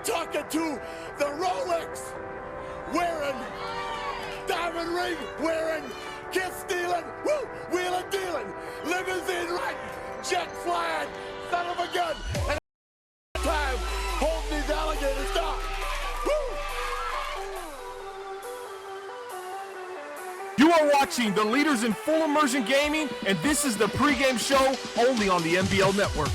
talking to the Rolex wearing, diamond ring wearing, kiss stealing, woo, wheeling dealing, limousine riding, jet flying, son of a gun, and time holding these alligators down. Woo! You are watching the leaders in full immersion gaming, and this is the pregame show only on the NBL Network.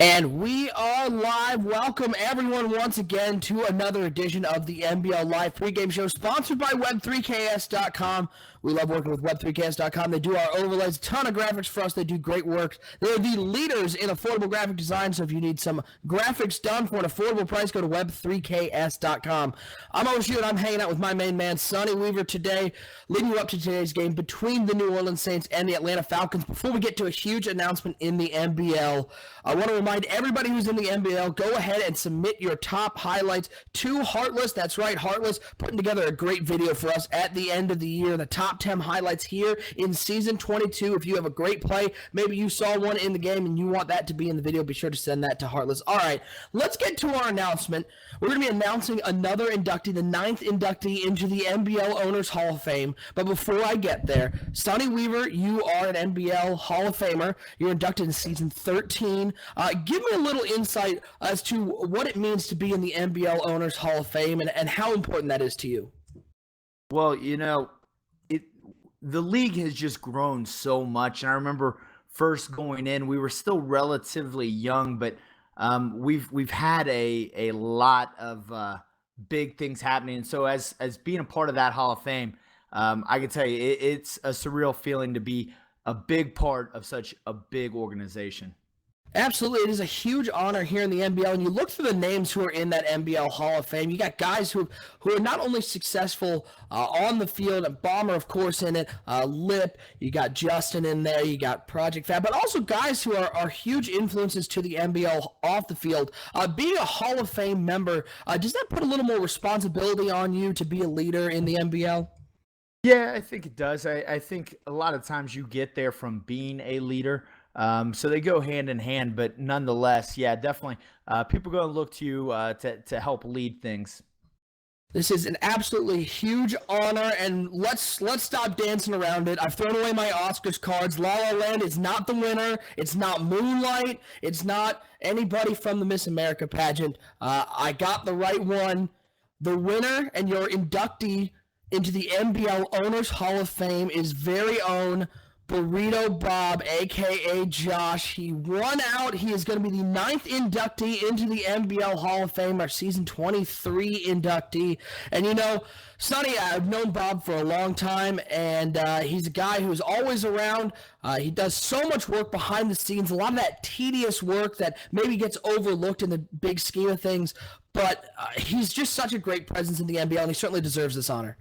And we are live. Welcome everyone once again to another edition of the NBL Live pregame show, sponsored by Web3KS.com. We love working with Web3KS.com. They do our overlays, a ton of graphics for us. They do great work. They're the leaders in affordable graphic design, so if you need some graphics done for an affordable price, go to Web3KS.com. I'm Oshie, and I'm hanging out with my main man, Sonny Weaver, today, leading you up to today's game between the New Orleans Saints and the Atlanta Falcons. Before we get to a huge announcement in the NBL, I want to remind everybody who's in the NBL, go ahead and submit your top highlights to Heartless. That's right, Heartless, putting together a great video for us at the end of the year, the top 10 highlights here in Season 22. If you have a great play, maybe you saw one in the game and you want that to be in the video, be sure to send that to Heartless. All right, let's get to our announcement. We're going to be announcing another inductee, the 9th inductee into the NBL Owners Hall of Fame. But before I get there, Sonny Weaver, you are an NBL Hall of Famer. You're inducted in Season 13. Give me a little insight as to what it means to be in the NBL Owners Hall of Fame and how important that is to you. Well, you know, the league has just grown so much. And I remember first going in, we were still relatively young, but we've had a lot of big things happening. And so as being a part of that Hall of Fame, I can tell you it's a surreal feeling to be a big part of such a big organization. Absolutely. It is a huge honor here in the NBL. And you look through the names who are in that NBL Hall of Fame. You got guys who are not only successful on the field, and Bomber, of course, in it, Lip, you got Justin in there, you got Project Fab, but also guys who are huge influences to the NBL off the field. Being a Hall of Fame member, does that put a little more responsibility on you to be a leader in the NBL? Yeah, I think it does. I think a lot of times you get there from being a leader. So they go hand in hand, but nonetheless, yeah, definitely. People are going to look to you to help lead things. This is an absolutely huge honor, and let's stop dancing around it. I've thrown away my Oscars cards. La La Land is not the winner. It's not Moonlight. It's not anybody from the Miss America pageant. I got the right one. The winner and your inductee into the NBL Owners Hall of Fame is very own Burrito Bob, a.k.a. Josh. He won out. He is going to be the 9th inductee into the NBL Hall of Fame, our Season 23 inductee. And, you know, Sonny, I've known Bob for a long time, and he's a guy who's always around. He does so much work behind the scenes, a lot of that tedious work that maybe gets overlooked in the big scheme of things. But he's just such a great presence in the NBL, and he certainly deserves this honor.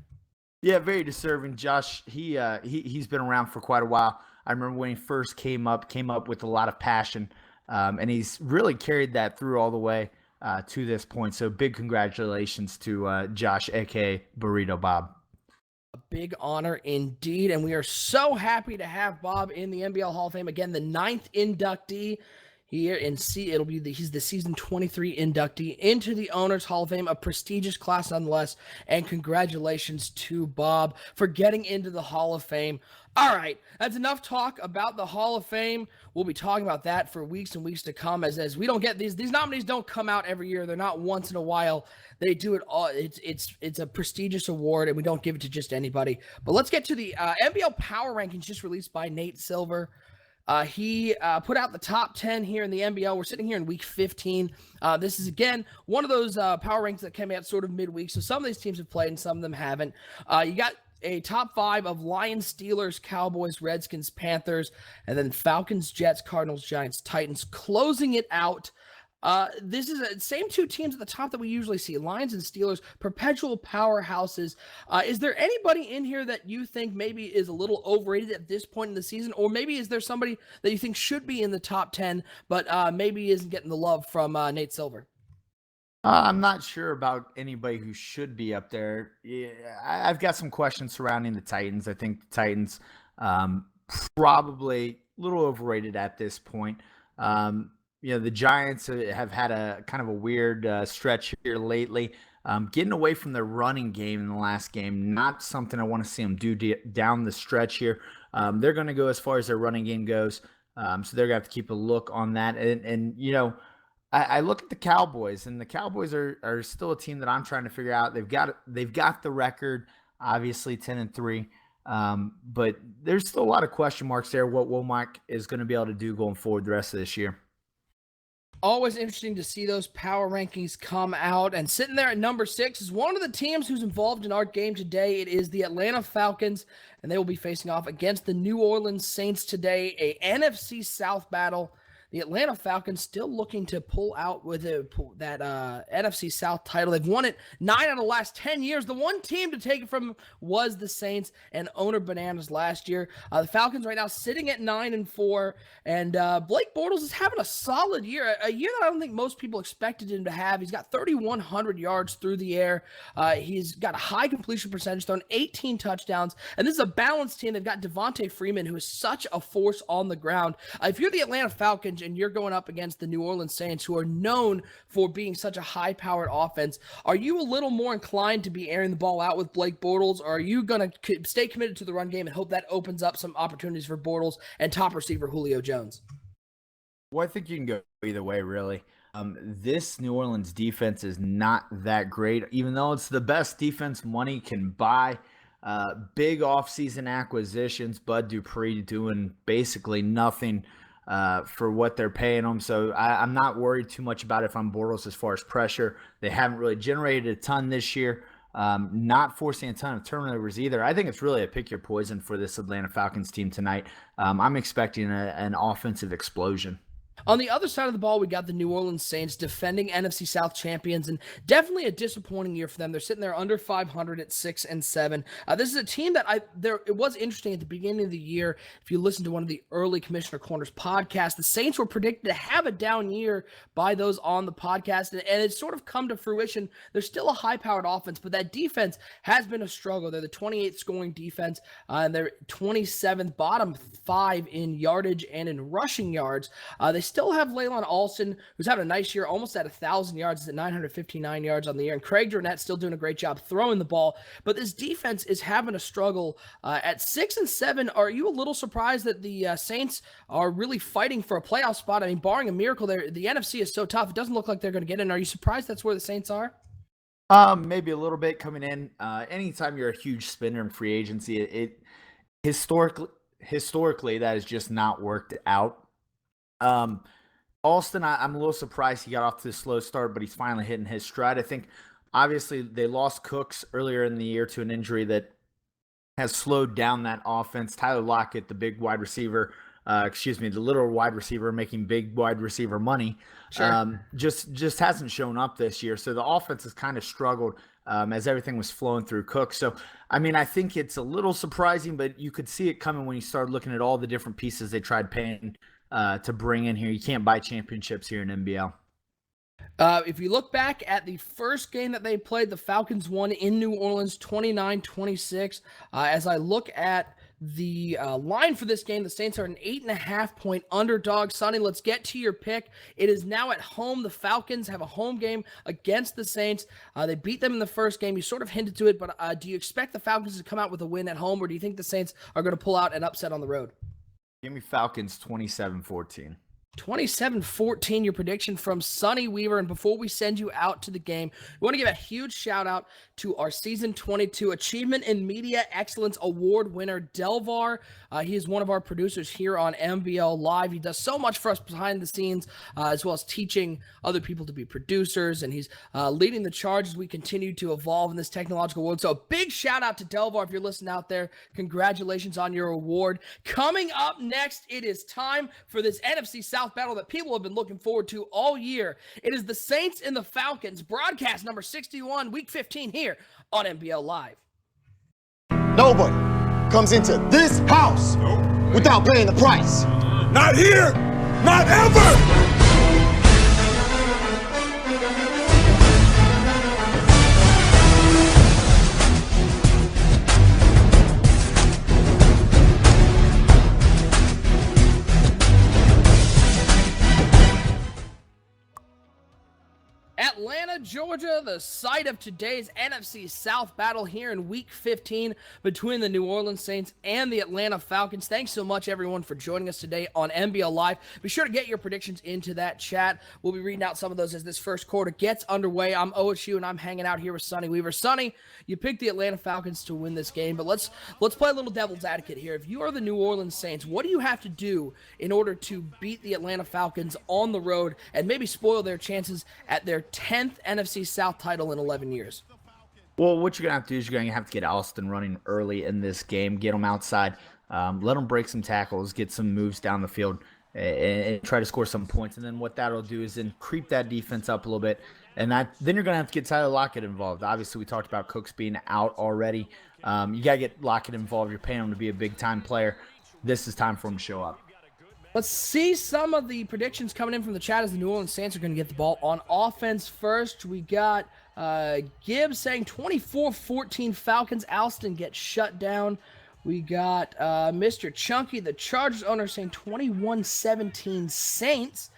Yeah, very deserving. Josh, he's been around for quite a while. I remember when he first came up with a lot of passion, and he's really carried that through all the way to this point. So big congratulations to Josh, a.k.a. Burrito Bob. A big honor indeed, and we are so happy to have Bob in the NBL Hall of Fame. Again, the 9th inductee here in he's the Season 23 inductee into the Owners Hall of Fame, a prestigious class nonetheless, and congratulations to Bob for getting into the Hall of Fame. All right, that's enough talk about the Hall of Fame. We'll be talking about that for weeks and weeks to come, as we don't get these nominees don't come out every year. They're not once in a while. They do it all. It's a prestigious award, and we don't give it to just anybody. But let's get to the NBL Power Rankings just released by Nate Silver. He put out the top 10 here in the NBL. We're sitting here in week 15. This is, again, one of those power rankings that came out sort of midweek. So some of these teams have played and some of them haven't. You got a top 5 of Lions, Steelers, Cowboys, Redskins, Panthers, and then Falcons, Jets, Cardinals, Giants, Titans. Closing it out, this is the same two teams at the top that we usually see, Lions and Steelers, perpetual powerhouses. Is there anybody in here that you think maybe is a little overrated at this point in the season? Or maybe is there somebody that you think should be in the top 10, but maybe isn't getting the love from Nate Silver? I'm not sure about anybody who should be up there. Yeah, I've got some questions surrounding the Titans. I think the Titans probably a little overrated at this point. The Giants have had a kind of a weird stretch here lately. Getting away from their running game in the last game, not something I want to see them do down the stretch here. They're going to go as far as their running game goes. So they're going to have to keep a look on that. And I look at the Cowboys, and the Cowboys are still a team that I'm trying to figure out. They've got the record, obviously 10-3, but there's still a lot of question marks there. What Womack is going to be able to do going forward the rest of this year. Always interesting to see those power rankings come out. And sitting there at number 6 is one of the teams who's involved in our game today. It is the Atlanta Falcons, and they will be facing off against the New Orleans Saints today, a NFC South battle. The Atlanta Falcons still looking to pull out with that NFC South title. They've won it 9 out of the last 10 years. The one team to take it from was the Saints and owner Bananas last year. The Falcons right now sitting at 9-4, and Blake Bortles is having a solid year, a year that I don't think most people expected him to have. He's got 3,100 yards through the air. He's got a high completion percentage, thrown 18 touchdowns, and this is a balanced team. They've got Devontae Freeman, who is such a force on the ground. If you're the Atlanta Falcons and you're going up against the New Orleans Saints, who are known for being such a high-powered offense, are you a little more inclined to be airing the ball out with Blake Bortles, or are you going to stay committed to the run game and hope that opens up some opportunities for Bortles and top receiver Julio Jones? Well, I think you can go either way, really. This New Orleans defense is not that great, even though it's the best defense money can buy. Big offseason acquisitions, Bud Dupree doing basically nothing for what they're paying them. So I'm not worried too much about it if I'm Bortles as far as pressure. They haven't really generated a ton this year, not forcing a ton of turnovers either. I think it's really a pick your poison for this Atlanta Falcons team tonight. I'm expecting an offensive explosion. On the other side of the ball, we got the New Orleans Saints, defending NFC South champions, and definitely a disappointing year for them. They're sitting there under 500 at 6-7. This is a team that it was interesting at the beginning of the year. If you listen to one of the early Commissioner Corners podcasts, the Saints were predicted to have a down year by those on the podcast, and it's sort of come to fruition. They're still a high-powered offense, but that defense has been a struggle. They're the 28th scoring defense, and they're 27th, bottom 5 in yardage and in rushing yards. They still have Leylon Alston, who's having a nice year, almost at 1,000 yards. He's at 959 yards on the year. And Craig Jornet's still doing a great job throwing the ball. But this defense is having a struggle. At 6-7, are you a little surprised that the Saints are really fighting for a playoff spot? I mean, barring a miracle, the NFC is so tough. It doesn't look like they're going to get in. Are you surprised that's where the Saints are? Maybe a little bit coming in. Anytime you're a huge spender in free agency, it historically that has just not worked out. Alston, I'm a little surprised he got off to a slow start, but he's finally hitting his stride. I think, obviously, they lost Cooks earlier in the year to an injury that has slowed down that offense. Tyler Lockett, the big wide receiver, the little wide receiver making big wide receiver money, sure. Just hasn't shown up this year. So the offense has kind of struggled as everything was flowing through Cook. So, I mean, I think it's a little surprising, but you could see it coming when you started looking at all the different pieces they tried paying to bring in here. You can't buy championships here in NBL. If you look back at the first game that they played, the Falcons won in New Orleans 29-26. As I look at the line for this game, the Saints are an 8.5-point underdog. Sonny, let's get to your pick. It is now at home. The Falcons have a home game against the Saints. They beat them in the first game. You sort of hinted to it, but do you expect the Falcons to come out with a win at home, or do you think the Saints are going to pull out an upset on the road? Give me Falcons 27-14. 27-14, your prediction from Sonny Weaver. And before we send you out to the game, we want to give a huge shout out to our Season 22 Achievement in Media Excellence Award winner, Delvar. He is one of our producers here on MBL Live. He does so much for us behind the scenes, as well as teaching other people to be producers. And he's leading the charge as we continue to evolve in this technological world. So a big shout out to Delvar if you're listening out there. Congratulations on your award. Coming up next, it is time for this NFC South battle that people have been looking forward to all year. It is the Saints and the Falcons, broadcast number 61, week 15 here on MBL Live. Nobody comes into this house without paying the price. Not here! Not ever! Atlanta, Georgia, the site of today's NFC South battle here in Week 15 between the New Orleans Saints and the Atlanta Falcons. Thanks so much, everyone, for joining us today on NBL Live. Be sure to get your predictions into that chat. We'll be reading out some of those as this first quarter gets underway. I'm OSU, and I'm hanging out here with Sonny Weaver. Sonny, you picked the Atlanta Falcons to win this game, but let's play a little devil's advocate here. If you are the New Orleans Saints, what do you have to do in order to beat the Atlanta Falcons on the road and maybe spoil their chances at their 10th NFC South title in 11 years? Well, what you're going to have to do is you're going to have to get Alston running early in this game, get him outside, let him break some tackles, get some moves down the field, and try to score some points. And then what that'll do is then creep that defense up a little bit. And then you're going to have to get Tyler Lockett involved. Obviously, we talked about Cooks being out already. You got to get Lockett involved. You're paying him to be a big-time player. This is time for him to show up. Let's see some of the predictions coming in from the chat as the New Orleans Saints are going to get the ball on offense first. We got Gibbs saying 24-14 Falcons. Alston gets shut down. We got Mr. Chunky, the Chargers owner, saying 21-17 Saints.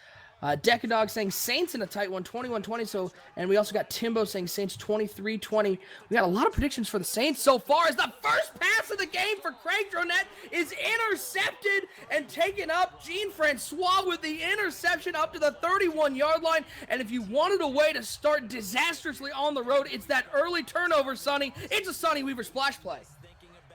Decadog saying Saints in a tight one, 21-20. And we also got Timbo saying Saints 23-20. We got a lot of predictions for the Saints so far as the first pass of the game for Craig Dronette is intercepted and taken up. Jean-Francois with the interception up to the 31-yard line. And if you wanted a way to start disastrously on the road, it's that early turnover, Sonny. It's a Sonny Weaver splash play.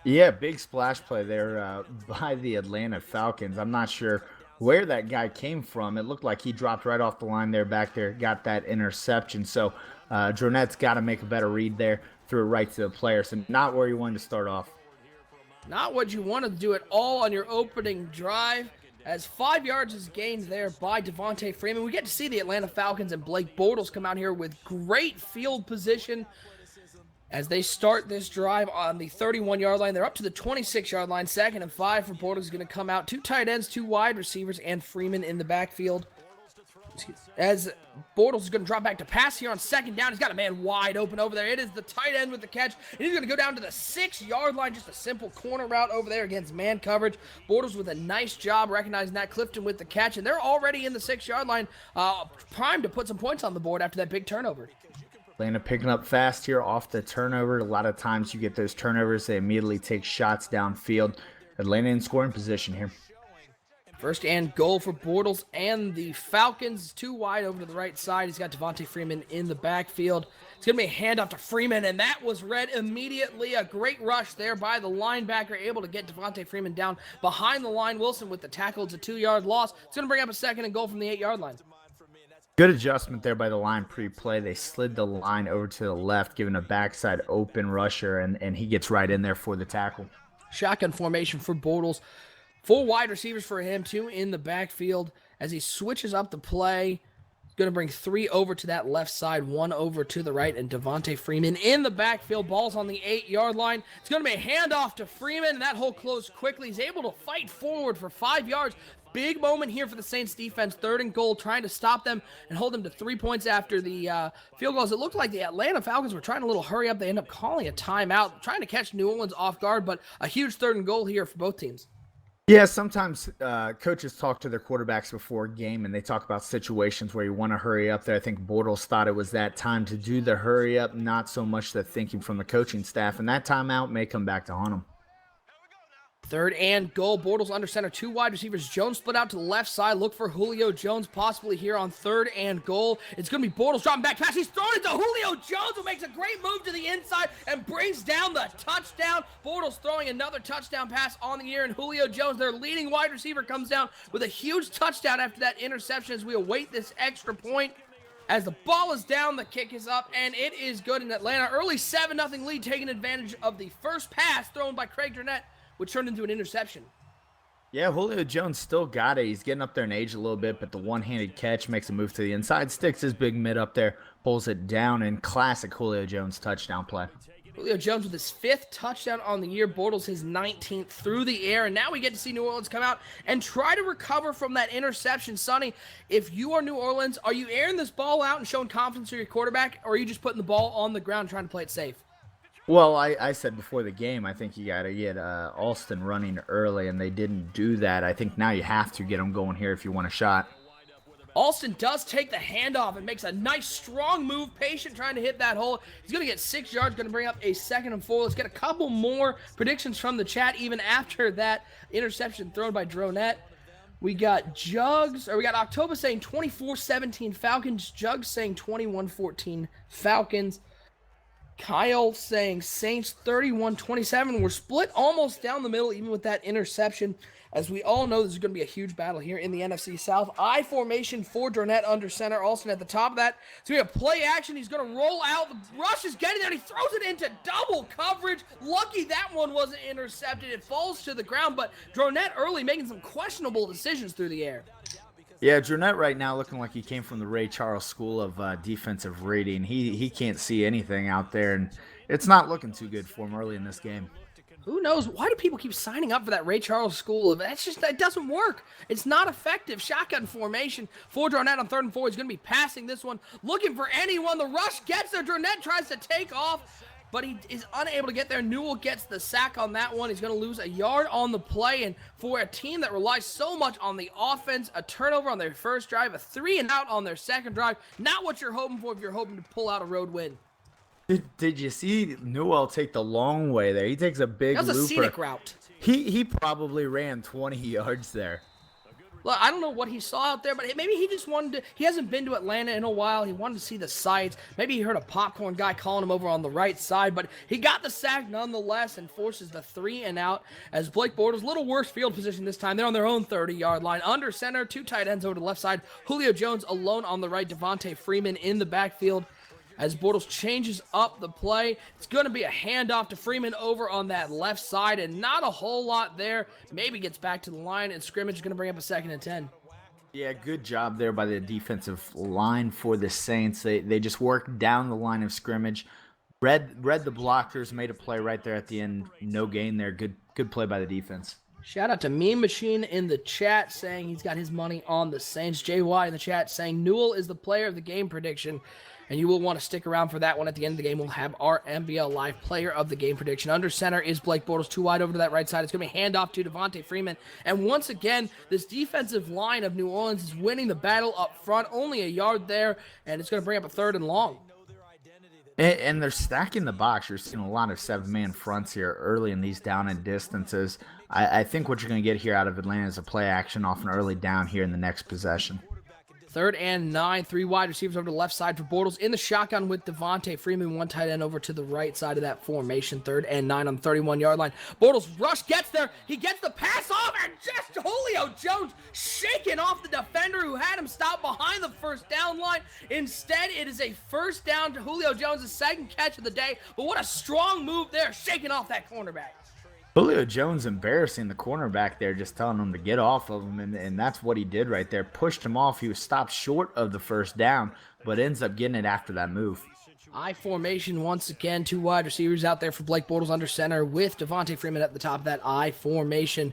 Yeah, big splash play there by the Atlanta Falcons. I'm not sure where that guy came from. It looked like he dropped right off the line there back there, got that interception. So Dronette's got to make a better read there, threw it right to the player. So not where you wanted to start off. Not what you wanted to do at all on your opening drive. As 5 yards is gained there by Devontae Freeman. We get to see the Atlanta Falcons and Blake Bortles come out here with great field position as they start this drive on the 31-yard line. They're up to the 26-yard line. 2nd and 5 for Bortles is going to come out. 2 tight ends, 2 wide receivers, and Freeman in the backfield. As Bortles is going to drop back to pass here on 2nd down. He's got a man wide open over there. It is the tight end with the catch. And he's going to go down to the 6-yard line. Just a simple corner route over there against man coverage. Bortles with a nice job recognizing that. Clifton with the catch. And they're already in the 6-yard line, primed to put some points on the board after that big turnover. Atlanta picking up fast here off the turnover. A lot of times you get those turnovers, they immediately take shots downfield. Atlanta in scoring position here. 1st and goal for Bortles and the Falcons. 2 wide over to the right side. He's got Devontae Freeman in the backfield. It's going to be a handoff to Freeman, and that was read immediately. A great rush there by the linebacker, able to get Devontae Freeman down behind the line. Wilson with the tackle. It's a 2-yard loss. It's going to bring up a 2nd and goal from the 8-yard line. Good adjustment there by the line pre-play. They slid the line over to the left, giving a backside open rusher, and he gets right in there for the tackle. Shotgun formation for Bortles. 4 wide receivers for him, 2 in the backfield. As he switches up the play, he's going to bring 3 over to that left side, 1 over to the right, and Devontae Freeman in the backfield. Ball's on the 8-yard line. It's going to be a handoff to Freeman, and that hole closed quickly. He's able to fight forward for 5 yards. Big moment here for the Saints defense. 3rd and goal, trying to stop them and hold them to 3 points after the field goals. It looked like the Atlanta Falcons were trying a little hurry up. They end up calling a timeout, trying to catch New Orleans off guard, but a huge 3rd and goal here for both teams. Yeah, sometimes coaches talk to their quarterbacks before a game, and they talk about situations where you want to hurry up there. I think Bortles thought it was that time to do the hurry up, not so much the thinking from the coaching staff, and that timeout may come back to haunt him. 3rd and goal. Bortles under center. 2 wide receivers. Jones split out to the left side. Look for Julio Jones possibly here on 3rd and goal. It's going to be Bortles dropping back pass. He's throwing it to Julio Jones, who makes a great move to the inside and brings down the touchdown. Bortles throwing another touchdown pass on the year, and Julio Jones, their leading wide receiver, comes down with a huge touchdown after that interception as we await this extra point. As the ball is down, the kick is up, and it is good in Atlanta. Early 7-0 lead, taking advantage of the first pass thrown by Craig Dronette, which turned into an interception. Yeah, Julio Jones still got it. He's getting up there in age a little bit, but the one-handed catch makes a move to the inside, sticks his big mid up there, pulls it down, and classic Julio Jones touchdown play. Julio Jones with his 5th touchdown on the year. Bortles his 19th through the air, and now we get to see New Orleans come out and try to recover from that interception. Sonny, if you are New Orleans, are you airing this ball out and showing confidence to your quarterback, or are you just putting the ball on the ground trying to play it safe? Well, I said before the game, I think you got to get Alston running early, and they didn't do that. I think now you have to get them going here if you want a shot. Alston does take the handoff and makes a nice, strong move. Patient trying to hit that hole. He's going to get 6 yards, going to bring up a 2nd and 4. Let's get a couple more predictions from the chat, even after that interception thrown by Dronette. We got October saying 24-17 Falcons. Jugs saying 21-14 Falcons. Kyle saying Saints 31-27. We're split almost down the middle, even with that interception. As we all know, this is going to be a huge battle here in the NFC South. I formation for Dronette under center. Alston at the top of that. So we have play action. He's going to roll out. The rush is getting there. He throws it into double coverage. Lucky that one wasn't intercepted. It falls to the ground, but Dronette early making some questionable decisions through the air. Yeah, Dronette right now looking like he came from the Ray Charles School of defensive reading. He can't see anything out there, and it's not looking too good for him early in this game. Who knows? Why do people keep signing up for that Ray Charles School? That doesn't work. It's not effective. Shotgun formation for Dronette on 3rd and 4. He's going to be passing this one, looking for anyone. The rush gets there. Dronette tries to take off, but he is unable to get there. Newell gets the sack on that one. He's going to lose a yard on the play, and for a team that relies so much on the offense, a turnover on their first drive, a 3-and-out on their second drive, not what you're hoping for if you're hoping to pull out a road win. Did you see Newell take the long way there? He takes a big looper. That was a scenic route. He probably ran 20 yards there. Look, I don't know what he saw out there, but maybe he just wanted to. He hasn't been to Atlanta in a while. He wanted to see the sights. Maybe he heard a popcorn guy calling him over on the right side, but he got the sack nonetheless and forces the 3-and-out as Blake Bortles, little worse field position this time. They're on their own 30-yard line. Under center, 2 tight ends over to the left side. Julio Jones alone on the right. Devontae Freeman in the backfield. As Bortles changes up the play, it's going to be a handoff to Freeman over on that left side, and not a whole lot there. Maybe gets back to the line, and scrimmage is going to bring up a 2nd and 10. Yeah, good job there by the defensive line for the Saints. They just worked down the line of scrimmage, read the blockers, made a play right there at the end. No gain there. Good play by the defense. Shout out to Meme Machine in the chat saying he's got his money on the Saints. JY in the chat saying Newell is the player of the game prediction. And you will want to stick around for that one. At the end of the game, we'll have our NBL Live player of the game prediction. Under center is Blake Bortles, 2 wide over to that right side. It's going to be handoff to Devontae Freeman. And once again, this defensive line of New Orleans is winning the battle up front. Only a yard there, and it's going to bring up a 3rd and long. And they're stacking the box. You're seeing a lot of 7-man fronts here early in these down and distances. I think what you're going to get here out of Atlanta is a play action off an early down here in the next possession. 3rd and 9, 3 wide receivers over to the left side for Bortles in the shotgun with Devontae Freeman, 1 tight end over to the right side of that formation. 3rd and 9 on the 31-yard line. Bortles rush gets there. He gets the pass off, and just Julio Jones shaking off the defender who had him stopped behind the first down line. Instead, it is a first down to Julio Jones' 2nd catch of the day. But what a strong move there, shaking off that cornerback. Julio Jones embarrassing the cornerback there, just telling him to get off of him, and that's what he did right there. Pushed him off. He was stopped short of the first down, but ends up getting it after that move. I formation once again. 2 wide receivers out there for Blake Bortles under center with Devontae Freeman at the top of that I formation.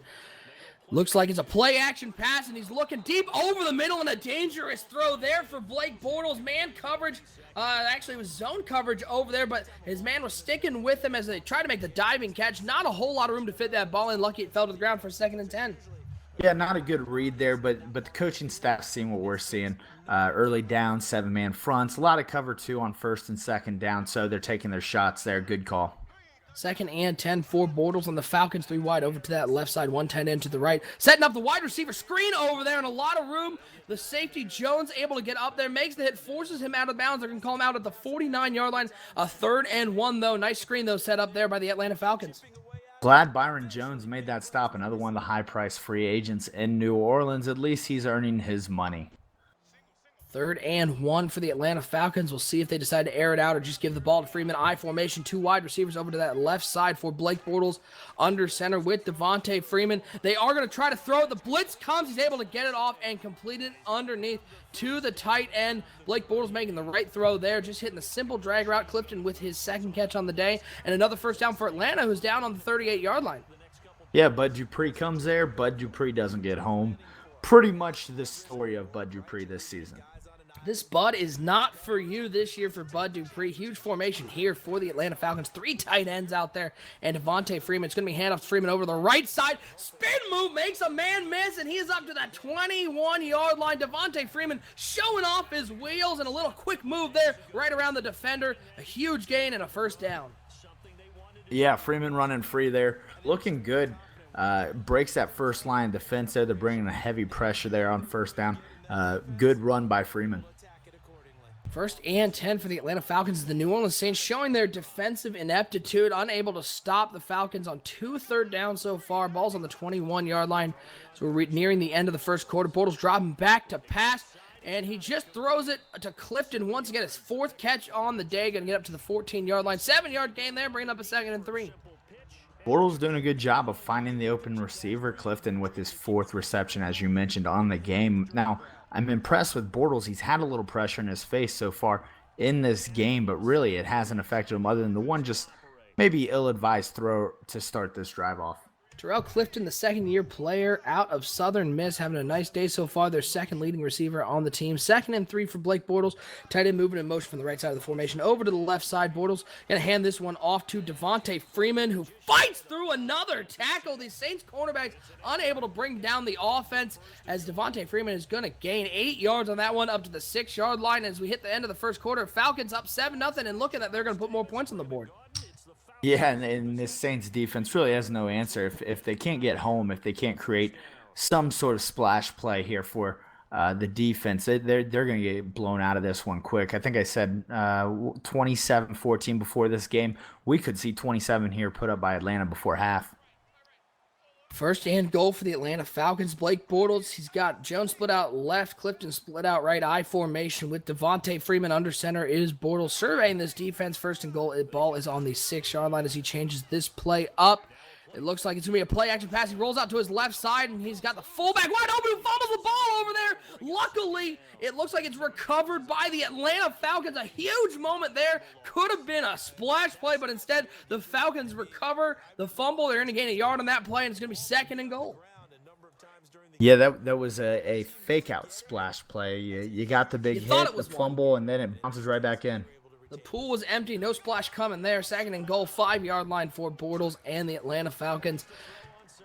Looks like it's a play-action pass, and he's looking deep over the middle, and a dangerous throw there for Blake Bortles. Man coverage, actually it was zone coverage over there, but his man was sticking with him as they tried to make the diving catch. Not a whole lot of room to fit that ball in. Lucky it fell to the ground for 2nd and 10. Yeah, not a good read there, but the coaching staff's seeing what we're seeing. Early down, 7-man fronts. A lot of cover, too, on 1st and 2nd down, so they're taking their shots there. Good call. 2nd and 10 for Bortles on the Falcons. 3 wide over to that left side. 1 tight end to the right. Setting up the wide receiver screen over there and a lot of room. The safety Jones able to get up there. Makes the hit. Forces him out of bounds. They're going to call him out at the 49-yard line. A 3rd and 1 though. Nice screen though set up there by the Atlanta Falcons. Glad Byron Jones made that stop. Another one of the high-priced free agents in New Orleans. At least he's earning his money. 3rd and 1 for the Atlanta Falcons. We'll see if they decide to air it out or just give the ball to Freeman. I formation, 2 wide receivers over to that left side for Blake Bortles under center with Devontae Freeman. They are going to try to throw it. The blitz comes. He's able to get it off and complete it underneath to the tight end. Blake Bortles making the right throw there, just hitting the simple drag route. Clifton with his 2nd catch on the day. And another first down for Atlanta, who's down on the 38-yard line. Yeah, Bud Dupree comes there. Bud Dupree doesn't get home. Pretty much the story of Bud Dupree this season. This Bud is not for you this year for Bud Dupree. Huge formation here for the Atlanta Falcons. 3 tight ends out there. And Devontae Freeman. It's going to be handoff to Freeman over the right side. Spin move makes a man miss, and he is up to that 21-yard line. Devontae Freeman showing off his wheels, and a little quick move there right around the defender. A huge gain and a first down. Yeah, Freeman running free there. Looking good. Breaks that first line of defense there. They're bringing a heavy pressure there on first down. Good run by Freeman. 1st and 10 for the Atlanta Falcons. The New Orleans Saints showing their defensive ineptitude, unable to stop the Falcons on 2 third downs so far. Ball's on the 21-yard line. So we're nearing the end of the first quarter. Bortles dropping back to pass, and he just throws it to Clifton once again. His 4th catch on the day. Going to get up to the 14-yard line. 7-yard gain there, bringing up a 2nd and 3. Bortles doing a good job of finding the open receiver, Clifton, with his 4th reception, as you mentioned, on the game. Now, I'm impressed with Bortles. He's had a little pressure in his face so far in this game, but really it hasn't affected him other than the one just maybe ill-advised throw to start this drive off. Terrell Clifton, the 2nd-year player out of Southern Miss, having a nice day so far. Their 2nd leading receiver on the team. 2nd and 3 for Blake Bortles. Tight end moving in motion from the right side of the formation over to the left side. Bortles going to hand this one off to Devontae Freeman, who fights through another tackle. The Saints cornerbacks unable to bring down the offense, as Devontae Freeman is going to gain 8 yards on that one up to the 6-yard line. As we hit the end of the first quarter, Falcons up 7-0 and looking that they're going to put more points on the board. Yeah, and this Saints defense really has no answer. If they can't get home, if they can't create some sort of splash play here for the defense, they're going to get blown out of this one quick. I think I said 27-14 before this game. We could see 27 here put up by Atlanta before half. 1st and goal for the Atlanta Falcons. Blake Bortles, he's got Jones split out left, Clifton split out right, I formation with Devontae Freeman under center. Is Bortles surveying this defense. 1st and goal. The ball is on the 6-yard line as he changes this play up. It looks like it's going to be a play-action pass. He rolls out to his left side, and he's got the fullback wide open who fumbles the ball over there. Luckily, it looks like it's recovered by the Atlanta Falcons. A huge moment there. Could have been a splash play, but instead, the Falcons recover the fumble. They're going to gain a yard on that play, and it's going to be 2nd and goal. Yeah, that was a fake-out splash play. You got the big hit, the fumble, and then it bounces right back in. The pool was empty. No splash coming there. 2nd and goal, 5-yard line for Bortles and the Atlanta Falcons.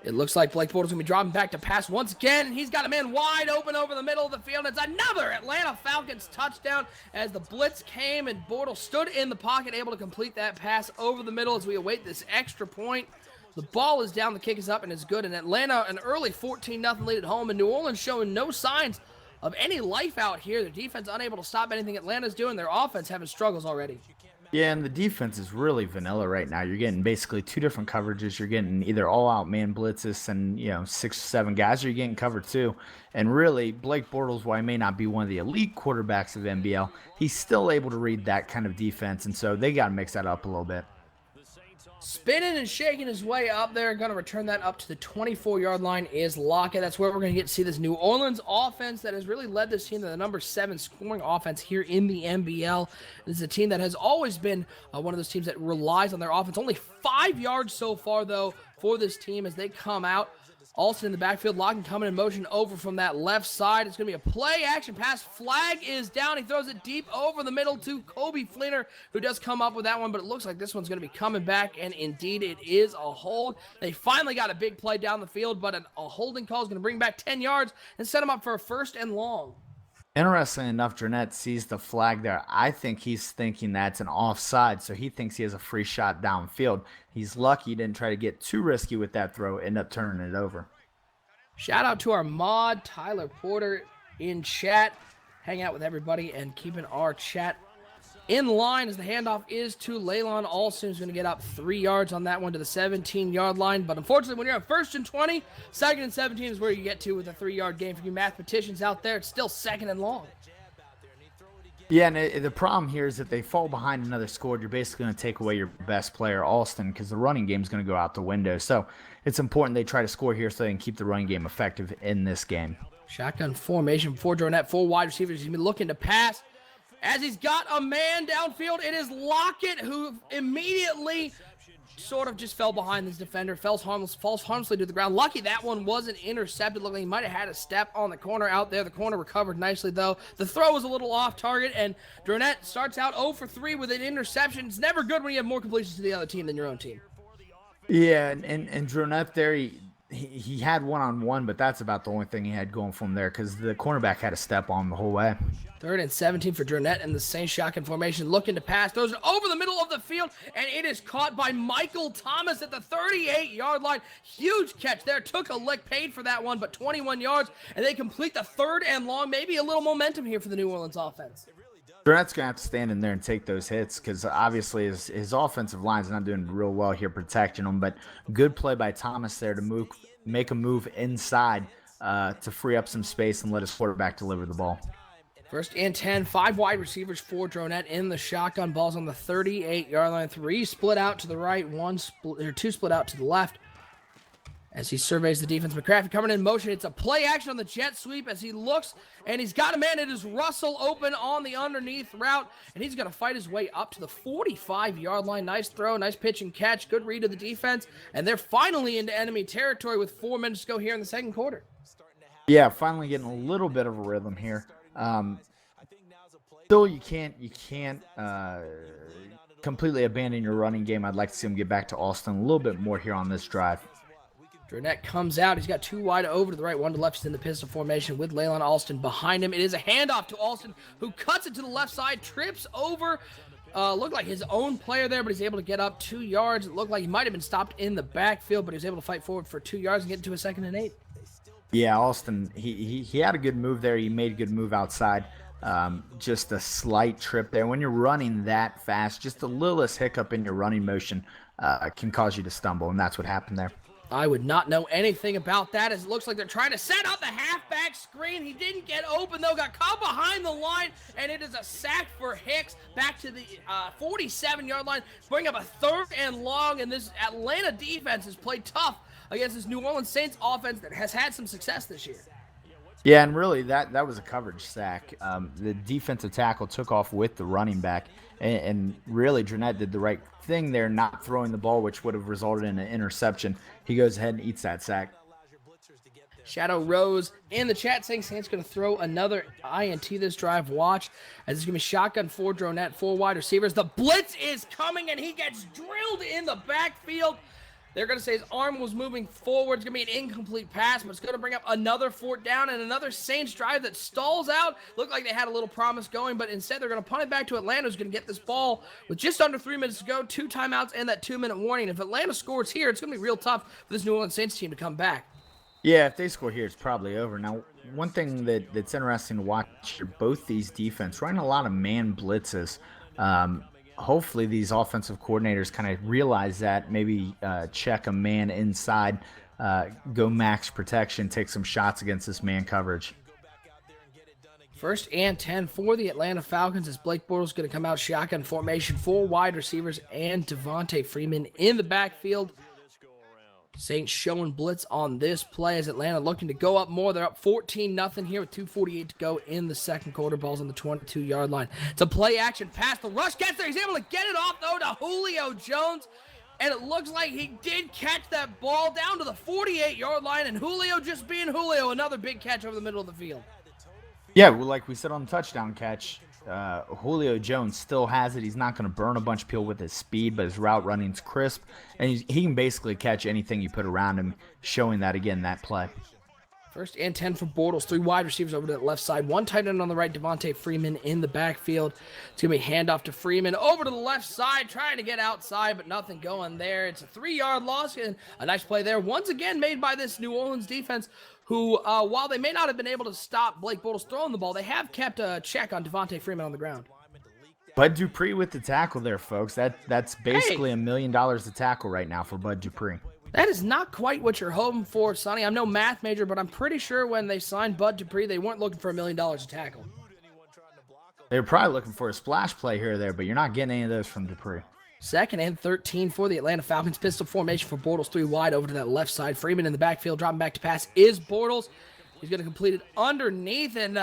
It looks like Blake Bortles going to be dropping back to pass once again, and he's got a man wide open over the middle of the field. It's another Atlanta Falcons touchdown as the blitz came, and Bortles stood in the pocket, able to complete that pass over the middle as we await this extra point. The ball is down, the kick is up, and it's good. And Atlanta, an early 14-0 lead at home, and New Orleans showing no signs of any life out here. Their defense unable to stop anything Atlanta's doing. Their offense having struggles already. Yeah, and the defense is really vanilla right now. You're getting basically 2 different coverages. You're getting either all-out man blitzes and 6 or 7 guys, or you're getting cover 2. And really, Blake Bortles, while he may not be one of the elite quarterbacks of NBL, he's still able to read that kind of defense, and so they got to mix that up a little bit. Spinning and shaking his way up there. Going to return that up to the 24-yard line is Lockett. That's where we're going to get to see this New Orleans offense that has really led this team to the number 7 scoring offense here in the NBL. This is a team that has always been one of those teams that relies on their offense. Only 5 yards so far, though, for this team as they come out. Alston in the backfield, Lockett coming in motion over from that left side. It's going to be a play-action pass. Flag is down. He throws it deep over the middle to Kobe Fleener, who does come up with that one, but it looks like this one's going to be coming back, and indeed it is a hold. They finally got a big play down the field, but a holding call is going to bring back 10 yards and set him up for a 1st and long. Interesting enough, Drenette sees the flag there. I think he's thinking that's an offside, so he thinks he has a free shot downfield. He's lucky he didn't try to get too risky with that throw, end up turning it over. Shout out to our mod, Tyler Porter, in chat. Hang out with everybody and keeping our chat in line as the handoff is to Laylon Alston, who's going to get up 3 yards on that one to the 17-yard line. But unfortunately, when you're at 1st and 20, 2nd and 17 is where you get to with a 3-yard gain. For you mathematicians out there, it's still 2nd and long. Yeah, and the problem here is that they fall behind another score. You're basically going to take away your best player, Alston, because the running game is going to go out the window. So it's important they try to score here so they can keep the running game effective in this game. Shotgun formation before Dronette. 4 wide receivers. He's been looking to pass. As he's got a man downfield, it is Lockett who immediately sort of just fell behind this defender, falls harmlessly to the ground. Lucky that one wasn't intercepted. Looked like he might have had a step on the corner out there. The corner recovered nicely, though. The throw was a little off target, and Dronette starts out 0 for 3 with an interception. It's never good when you have more completions to the other team than your own team. Yeah, and Dronette there, he had one-on-one, but that's about the only thing he had going for him there because the cornerback had a step on him the whole way. 3rd and 17 for Dronette in the same shotgun formation, looking to pass. Throws it over the middle of the field, and it is caught by Michael Thomas at the 38-yard line. Huge catch there. Took a lick, paid for that one, but 21 yards, and they complete the 3rd and long. Maybe a little momentum here for the New Orleans offense. Dronette's going to have to stand in there and take those hits because obviously his offensive line's not doing real well here protecting him, but good play by Thomas there to make a move inside to free up some space and let his quarterback deliver the ball. 1st and 10, 5 wide receivers for Dronette in the shotgun. Ball's on the 38-yard line. 3 split out to the right, 2 split out to the left. As he surveys the defense, McCraffrey coming in motion. It's a play action on the jet sweep as he looks, and he's got a man. It is Russell open on the underneath route, and he's going to fight his way up to the 45-yard line. Nice throw, nice pitch and catch. Good read of the defense, and they're finally into enemy territory with 4 minutes to go here in the second quarter. Yeah, finally getting a little bit of a rhythm here. Still, you can't completely abandon your running game. I'd like to see him get back to Alston a little bit more here on this drive. Dronette comes out. He's got 2 wide over to the right, 1 to the left. He's in the pistol formation with Leylon Alston behind him. It is a handoff to Alston, who cuts it to the left side, trips over, looked like his own player there, but he's able to get up 2 yards. It looked like he might have been stopped in the backfield, but he was able to fight forward for 2 yards and get into a 2nd and 8. Yeah, Alston, he had a good move there. He made a good move outside. Just a slight trip there. When you're running that fast, just the littlest hiccup in your running motion can cause you to stumble, and that's what happened there. I would not know anything about that, as it looks like they're trying to set up the halfback screen. He didn't get open, though. Got caught behind the line, and it is a sack for Hicks back to the 47-yard line. Bring up a 3rd and long, and this Atlanta defense has played tough against this New Orleans Saints offense that has had some success this year. Yeah, and really that was a coverage sack. The defensive tackle took off with the running back, and really Dronette did the right thing there, not throwing the ball, which would have resulted in an interception. He goes ahead and eats that sack. Shadow Rose in the chat saying Saints going to throw another INT this drive. Watch, as it's going to be shotgun for Dronette, 4 wide receivers. The blitz is coming, and he gets drilled in the backfield. They're going to say his arm was moving forward. It's going to be an incomplete pass, but it's going to bring up another 4th down and another Saints drive that stalls out. Looked like they had a little promise going, but instead they're going to punt it back to Atlanta, who's going to get this ball with just under 3 minutes to go, 2 timeouts, and that 2-minute warning. If Atlanta scores here, it's going to be real tough for this New Orleans Saints team to come back. Yeah, if they score here, it's probably over. Now, one thing that's interesting to watch here, both these defense running a lot of man blitzes. Hopefully these offensive coordinators kind of realize that, maybe check a man inside, go max protection, take some shots against this man coverage. 1st and 10 for the Atlanta Falcons, as Blake Bortles going to come out shotgun formation, 4 wide receivers and Devontae Freeman in the backfield. Saints showing blitz on this play as Atlanta looking to go up more. They're up 14-0 here with 2:48 to go in the second quarter. Ball's on the 22-yard line. It's a play action pass. The rush gets there. He's able to get it off, though, to Julio Jones. And it looks like he did catch that ball down to the 48-yard line. And Julio just being Julio, another big catch over the middle of the field. Yeah, well, like we said on the touchdown catch, Julio Jones still has it. He's not going to burn a bunch of people with his speed, but his route running's crisp, and he can basically catch anything you put around him, showing that again, that play. 1st and 10 for Bortles. 3 wide receivers over to the left side. 1 tight end on the right, Devontae Freeman in the backfield. It's going to be handoff to Freeman over to the left side, trying to get outside, but nothing going there. It's a 3-yard loss, and a nice play there, once again made by this New Orleans defense, who, while they may not have been able to stop Blake Bortles throwing the ball, they have kept a check on Devontae Freeman on the ground. Bud Dupree with the tackle there, folks. That's basically $1 million a tackle right now for Bud Dupree. That is not quite what you're hoping for, Sonny. I'm no math major, but I'm pretty sure when they signed Bud Dupree, they weren't looking for $1 million a tackle. They were probably looking for a splash play here or there, but you're not getting any of those from Dupree. 2nd and 13 for the Atlanta Falcons. Pistol formation for Bortles, 3 wide over to that left side. Freeman in the backfield, dropping back to pass is Bortles. He's going to complete it underneath, and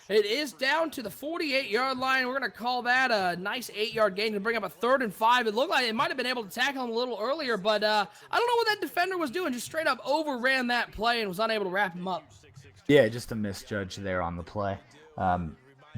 It is down to the 48-yard line. We're going to call that a nice 8-yard gain to bring up a 3rd and 5. It looked like it might have been able to tackle him a little earlier, but I don't know what that defender was doing. Just straight up overran that play and was unable to wrap him up. Yeah, just a misjudge there on the play.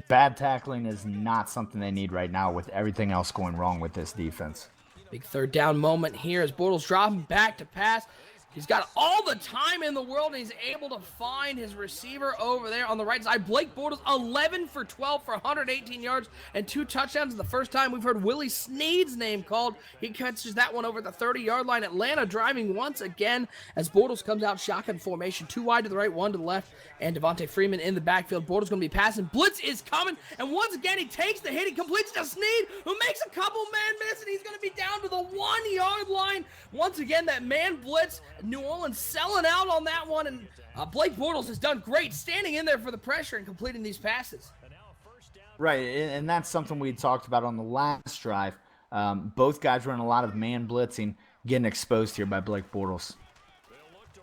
Bad tackling is not something they need right now with everything else going wrong with this defense. Big 3rd down moment here as Bortles dropping back to pass. He's got all the time in the world, and he's able to find his receiver over there on the right side. Blake Bortles, 11 for 12 for 118 yards and 2 touchdowns. The first time we've heard Willie Snead's name called. He catches that one over the 30-yard line. Atlanta driving once again as Bortles comes out shotgun formation. 2 wide to the right, 1 to the left, and Devontae Freeman in the backfield. Bortles going to be passing. Blitz is coming, and once again, he takes the hit. He completes to Snead, who makes a couple man miss, and he's going to be down to the 1-yard line. Once again, that man blitz. New Orleans selling out on that one, and Blake Bortles has done great standing in there for the pressure and completing these passes. Right, and that's something we talked about on the last drive. Both guys run a lot of man blitzing, getting exposed here by Blake Bortles.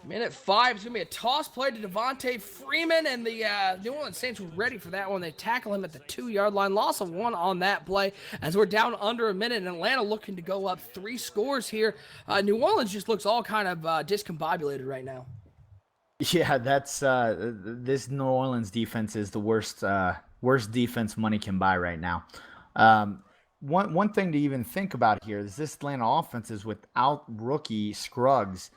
Minute 5 is going to be a toss play to Devontae Freeman, and the New Orleans Saints were ready for that one. They tackle him at the 2-yard line. Loss of 1 on that play as we're down under a minute, and Atlanta looking to go up 3 scores here. New Orleans just looks all kind of discombobulated right now. Yeah, that's this New Orleans defense is the worst defense money can buy right now. One thing to even think about here is this Atlanta offense is without rookie Scruggs.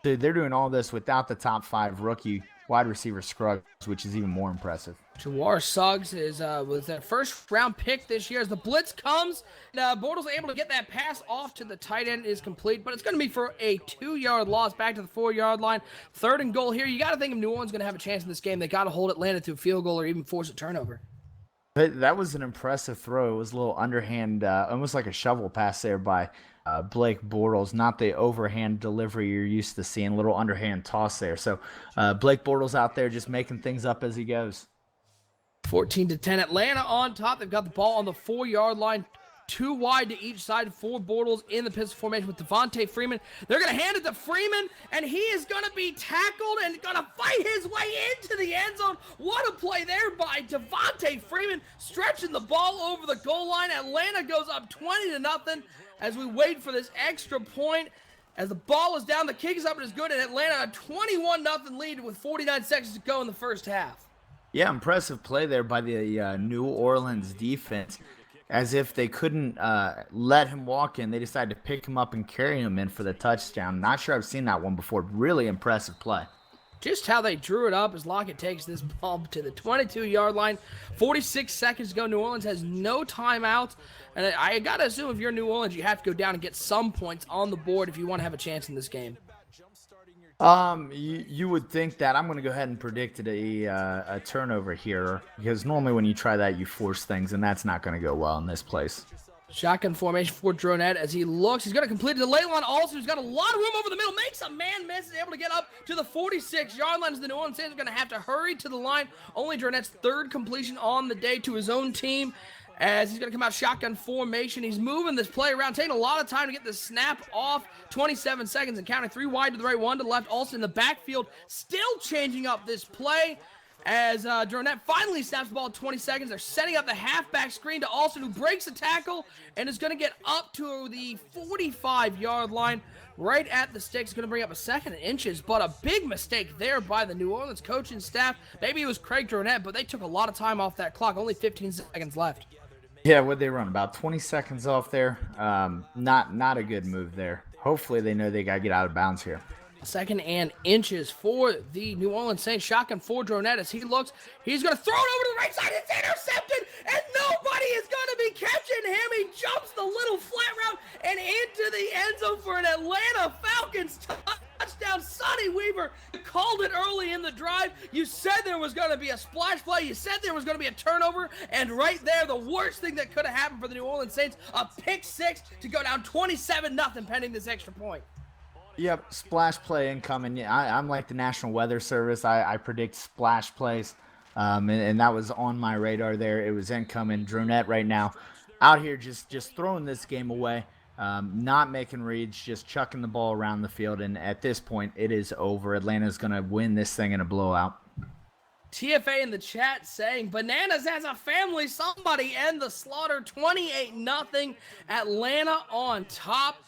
So they're doing all this without the top 5 rookie wide receiver Scruggs, which is even more impressive. Jawar Suggs was their first-round pick this year. As the blitz comes, Bortles able to get that pass off to the tight end is complete, but it's going to be for a 2-yard loss back to the 4-yard line. 3rd and goal here. You got to think if New Orleans going to have a chance in this game, they got to hold Atlanta to a field goal or even force a turnover. That was an impressive throw. It was a little underhand, almost like a shovel pass there by Blake Bortles, not the overhand delivery you're used to seeing, a little underhand toss there. So Blake Bortles out there just making things up as he goes. 14-10, Atlanta on top. They've got the ball on the 4-yard line. 2 wide to each side for Bortles in the pistol formation with Devontae Freeman. They're going to hand it to Freeman, and he is going to be tackled and going to fight his way into the end zone. What a play there by Devontae Freeman, stretching the ball over the goal line. Atlanta goes up 20-0 as we wait for this extra point. As the ball is down, the kick is up and is good, and Atlanta a 21-0 lead with 49 seconds to go in the first half. Yeah, impressive play there by the New Orleans defense. As if they couldn't let him walk in, they decided to pick him up and carry him in for the touchdown. Not sure I've seen that one before. Really impressive play. Just how they drew it up as Lockett takes this ball to the 22-yard line. 46 seconds to go. New Orleans has no timeouts. And I got to assume if you're New Orleans, you have to go down and get some points on the board if you want to have a chance in this game. You would think that. I'm going to go ahead and predict a turnover here, because normally when you try that, you force things, and that's not going to go well in this place. Shotgun formation for Dronette as he looks. He's going to complete it to Leylon Olsen, who's got a lot of room over the middle. Makes a man miss. Is able to get up to the 46-yard line as the New Orleans Saints are going to have to hurry to the line. Only Dronette's 3rd completion on the day to his own team. As he's going to come out shotgun formation. He's moving this play around, taking a lot of time to get the snap off. 27 seconds and counting. 3 wide to the right, 1 to the left. Also in the backfield, still changing up this play. As Dronette finally snaps the ball at 20 seconds. They're setting up the halfback screen to Alston, who breaks a tackle and is going to get up to the 45-yard line. Right at the sticks, going to bring up a 2nd and inches, but a big mistake there by the New Orleans coaching staff. Maybe it was Craig Dronette, but they took a lot of time off that clock. Only 15 seconds left. Yeah, what'd they run? About 20 seconds off there. Not a good move there. Hopefully they know they got to get out of bounds here. 2nd and inches for the New Orleans Saints. Shotgun for Dronette as he looks. He's going to throw it over to the right side. It's intercepted, and nobody is going to be catching him. He jumps the little flat route and into the end zone for an Atlanta Falcons touchdown. Sonny Weaver called it early in the drive. You said there was going to be a splash play. You said there was going to be a turnover, and right there, the worst thing that could have happened for the New Orleans Saints, a pick 6 to go down 27-0 pending this extra point. Yep, splash play incoming. Yeah, I'm like the National Weather Service. I predict splash plays, and that was on my radar there. It was incoming. Dronette right now out here just throwing this game away, not making reads, just chucking the ball around the field. And at this point, it is over. Atlanta's going to win this thing in a blowout. TFA in the chat saying, Bananas as a family, somebody end the slaughter. 28-0, Atlanta on top.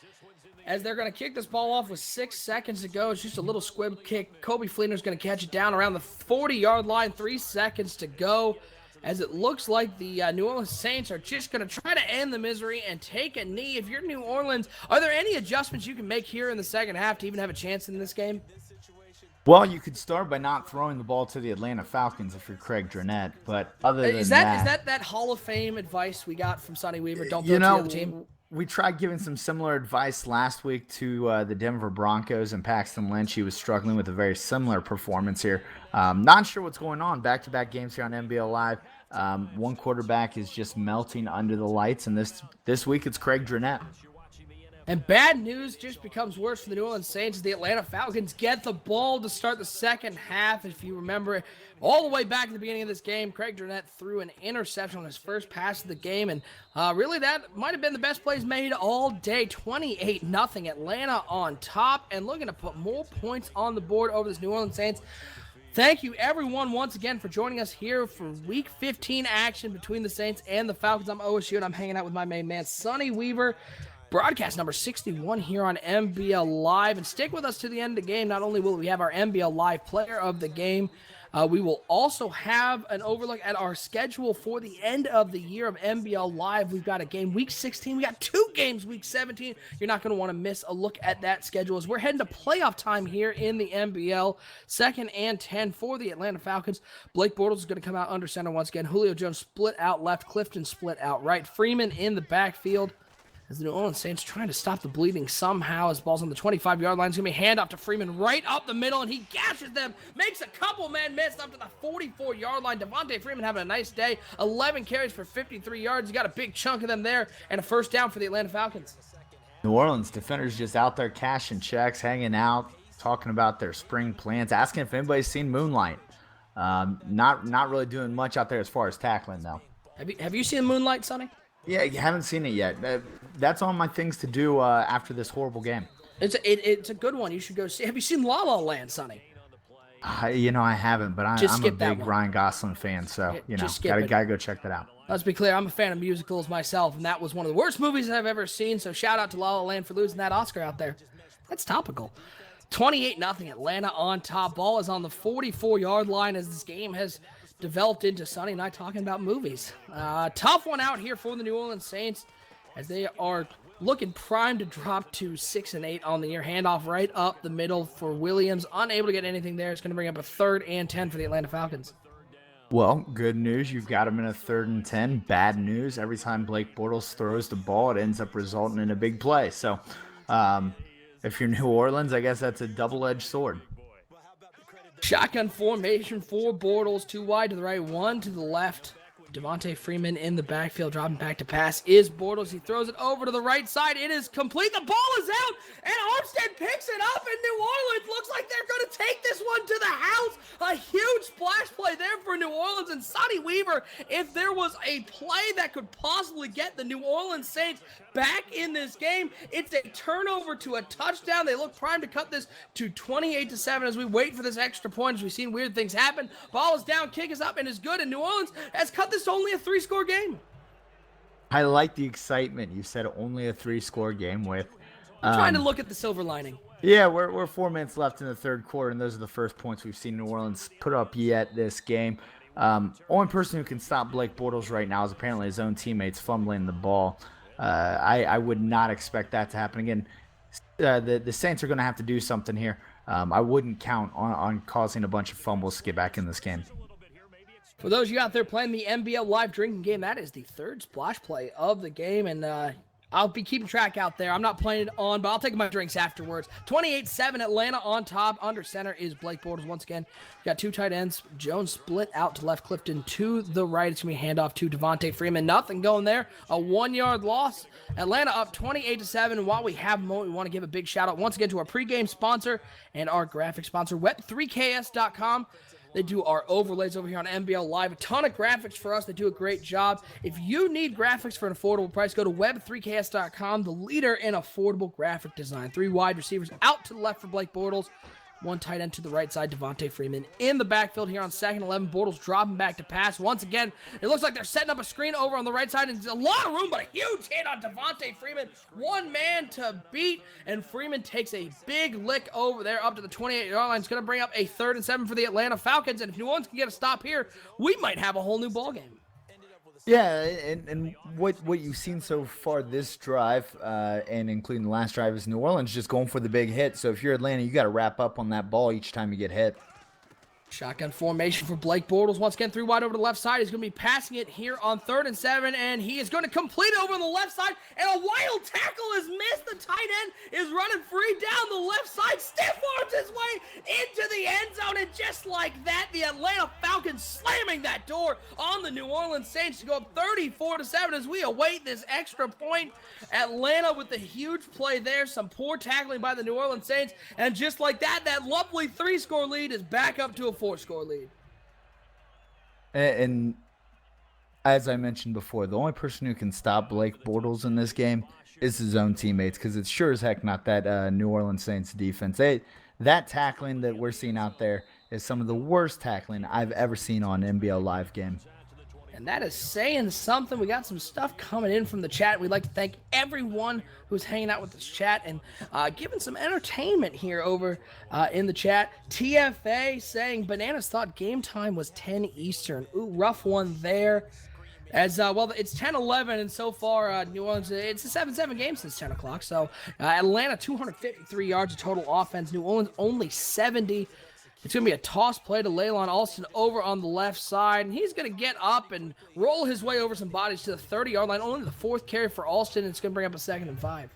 As they're going to kick this ball off with 6 seconds to go. It's just a little squib kick. Kobe Fleener's going to catch it down around the 40-yard line. 3 seconds to go. As it looks like the New Orleans Saints are just going to try to end the misery and take a knee. If you're New Orleans, are there any adjustments you can make here in the second half to even have a chance in this game? Well, you could start by not throwing the ball to the Atlanta Falcons if you're Craig Drenette, but other than Is that Hall of Fame advice we got from Sonny Weaver? Don't throw to the other team? We tried giving some similar advice last week to the Denver Broncos and Paxton Lynch. He was struggling with a very similar performance here. Not sure what's going on. Back-to-back games here on NBL Live. One quarterback is just melting under the lights, and this week it's Craig Drenette. And bad news just becomes worse for the New Orleans Saints as the Atlanta Falcons get the ball to start the second half. If you remember, all the way back at the beginning of this game, Craig Drenette threw an interception on his first pass of the game, and really that might have been the best plays made all day. 28-0, Atlanta on top, and looking to put more points on the board over this New Orleans Saints. Thank you, everyone, once again for joining us here for Week 15 action between the Saints and the Falcons. I'm OSU, and I'm hanging out with my main man, Sonny Weaver. Broadcast number 61 here on NBL Live. And stick with us to the end of the game. Not only will we have our NBL Live player of the game, we will also have an overlook at our schedule for the end of the year of NBL Live. We've got a game Week 16. We got 2 games Week 17. You're not going to want to miss a look at that schedule as we're heading to playoff time here in the NBL. 2nd and 10 for the Atlanta Falcons. Blake Bortles is going to come out under center once again. Julio Jones split out left. Clifton split out right. Freeman in the backfield. As the New Orleans Saints trying to stop the bleeding somehow. As ball's on the 25-yard line. It's going to be a handoff to Freeman right up the middle, and he gashes them. Makes a couple men miss up to the 44-yard line. Devontae Freeman having a nice day. 11 carries for 53 yards. He got a big chunk of them there, and a first down for the Atlanta Falcons. New Orleans defenders just out there cashing checks, hanging out, talking about their spring plans, asking if anybody's seen Moonlight. Not really doing much out there as far as tackling, though. Have you seen Moonlight, Sonny? Yeah, you haven't seen it yet. That's on my things to do after this horrible game. It's a good one. You should go see. Have you seen La La Land, Sonny? I haven't, but I'm a big Ryan Gosling fan, so gotta go check that out. Let's be clear, I'm a fan of musicals myself, and that was one of the worst movies I've ever seen. So shout out to La La Land for losing that Oscar out there. That's topical. 28-0 Atlanta on top. Ball is on the 44-yard line as this game has developed into Sonny and I talking about movies. Tough one out here for the New Orleans Saints as they are looking primed to drop to 6-8 on the year. Handoff right up the middle for Williams. Unable to get anything there. It's going to bring up a 3rd and 10 for the Atlanta Falcons. Well, good news. You've got him in a 3rd and 10. Bad news. Every time Blake Bortles throws the ball, it ends up resulting in a big play. So if you're New Orleans, I guess that's a double-edged sword. Shotgun formation for Bortles. 2 wide to the right, 1 to the left. Devontae Freeman in the backfield, dropping back to pass is Bortles. He throws it over to the right side. It is complete. The ball is out, and Armstead picks it up, and New Orleans looks like they're going to take this one to the house. A huge splash play there for New Orleans, and Sonny Weaver, if there was a play that could possibly get the New Orleans Saints back in this game, it's a turnover to a touchdown. They look primed to cut this to 28-7 as we wait for this extra point, as we've seen weird things happen. Ball is down, kick is up, and is good, and New Orleans has cut this to only a 3-score game. I like the excitement. You said only a 3-score game with. I'm trying to look at the silver lining. Yeah, we're 4 minutes left in the 3rd quarter, and those are the first points we've seen New Orleans put up yet this game. Only person who can stop Blake Bortles right now is apparently his own teammates fumbling the ball. I would not expect that to happen again. The Saints are going to have to do something here. I wouldn't count on causing a bunch of fumbles to get back in this game. For those of you out there playing the NBL Live drinking game, that is the 3rd splash play of the game, and I'll be keeping track out there. I'm not playing it on, but I'll take my drinks afterwards. 28-7 Atlanta on top. Under center is Blake Bortles once again. We got 2 tight ends. Jones split out to left, Clifton to the right. It's going to be a handoff to Devontae Freeman. Nothing going there. A 1-yard loss. Atlanta up 28-7. And while we have a moment, we want to give a big shout out once again to our pregame sponsor and our graphic sponsor, web3ks.com. They do our overlays over here on NBL Live. A ton of graphics for us. They do a great job. If you need graphics for an affordable price, go to web3ks.com, the leader in affordable graphic design. 3 wide receivers out to the left for Blake Bortles. One tight end to the right side, Devontae Freeman in the backfield here on 2nd and 11. Bortles dropping back to pass. Once again, it looks like they're setting up a screen over on the right side. And a lot of room, but a huge hit on Devontae Freeman. One man to beat, and Freeman takes a big lick over there up to the 28-yard line. It's going to bring up a 3rd and 7 for the Atlanta Falcons. And if New Orleans can get a stop here, we might have a whole new ballgame. Yeah, and what you've seen so far this drive, and including the last drive, is New Orleans just going for the big hit. So if you're Atlanta, you got to wrap up on that ball each time you get hit. Shotgun formation for Blake Bortles. Once again, 3 wide over to the left side. He's going to be passing it here on 3rd and 7, and he is going to complete over on the left side, and a wild tackle is missed. The tight end is running free down the left side. Stiff arms his way into the end zone, and just like that, the Atlanta Falcons slamming that door on the New Orleans Saints to go up 34-7 as we await this extra point. Atlanta with the huge play there. Some poor tackling by the New Orleans Saints, and just like that, that lovely 3-score lead is back up to a 4-score lead. And as I mentioned before, the only person who can stop Blake Bortles in this game is his own teammates, because it's sure as heck not that New Orleans Saints defense. That tackling that we're seeing out there is some of the worst tackling I've ever seen on an NBL Live game. And that is saying something. We got some stuff coming in from the chat. We'd like to thank everyone who's hanging out with this chat and giving some entertainment here over in the chat. TFA saying Bananas thought game time was 10 Eastern. Ooh, rough one there. As well, it's 10-11, and so far, New Orleans, it's a 7-7 game since 10 o'clock. So Atlanta, 253 yards of total offense. New Orleans, only 70. It's going to be a toss play to Leylon Alston over on the left side, and he's going to get up and roll his way over some bodies to the 30-yard line. Only the 4th carry for Alston, and it's going to bring up a 2nd and 5.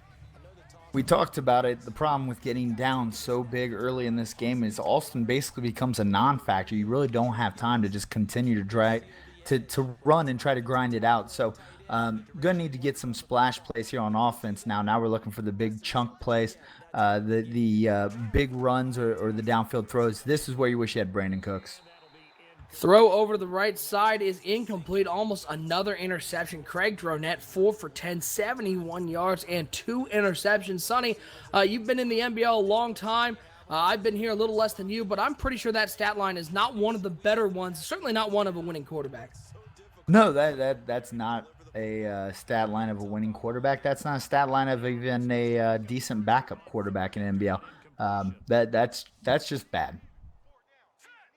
We talked about it. The problem with getting down so big early in this game is Alston basically becomes a non-factor. You really don't have time to just continue to drag, to run and try to grind it out. So going to need to get some splash plays here on offense now. Now we're looking for the big chunk plays. The big runs or the downfield throws. This is where you wish you had Brandon Cooks. Throw over to the right side is incomplete. Almost another interception. Craig Dronette, 4 for 10, 71 yards, and 2 interceptions. Sonny, you've been in the NBL a long time. I've been here a little less than you, but I'm pretty sure that stat line is not one of the better ones. Certainly not one of a winning quarterback. No, that's not a stat line of a winning quarterback. That's not a stat line of even a decent backup quarterback in NBL. That's just bad.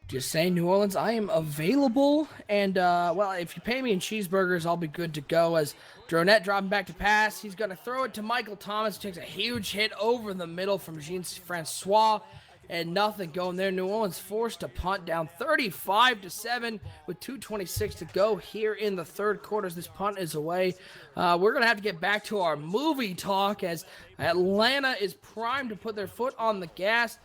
Just saying, New Orleans, I am available, and well, if you pay me in cheeseburgers, I'll be good to go. As Dronette dropping back to pass, he's going to throw it to Michael Thomas. Takes a huge hit over the middle from Jean-Francois. And nothing going there. New Orleans forced to punt down 35-7 with 2:26 to go here in the third quarter as this punt is away. We're going to have to get back to our movie talk as Atlanta is primed to put their foot on the gas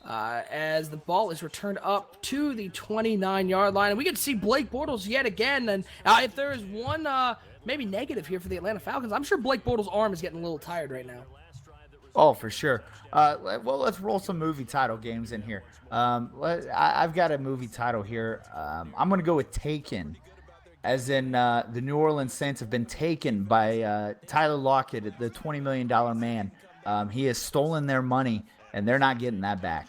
as the ball is returned up to the 29-yard line. And we get to see Blake Bortles yet again. And if there is one maybe negative here for the Atlanta Falcons, I'm sure Blake Bortles' arm is getting a little tired right now. Oh, for sure. Well, let's roll some movie title games in here. I've got a movie title here. I'm going to go with Taken, as in the New Orleans Saints have been taken by Tyler Lockett, the $20 million man. He has stolen their money, and they're not getting that back.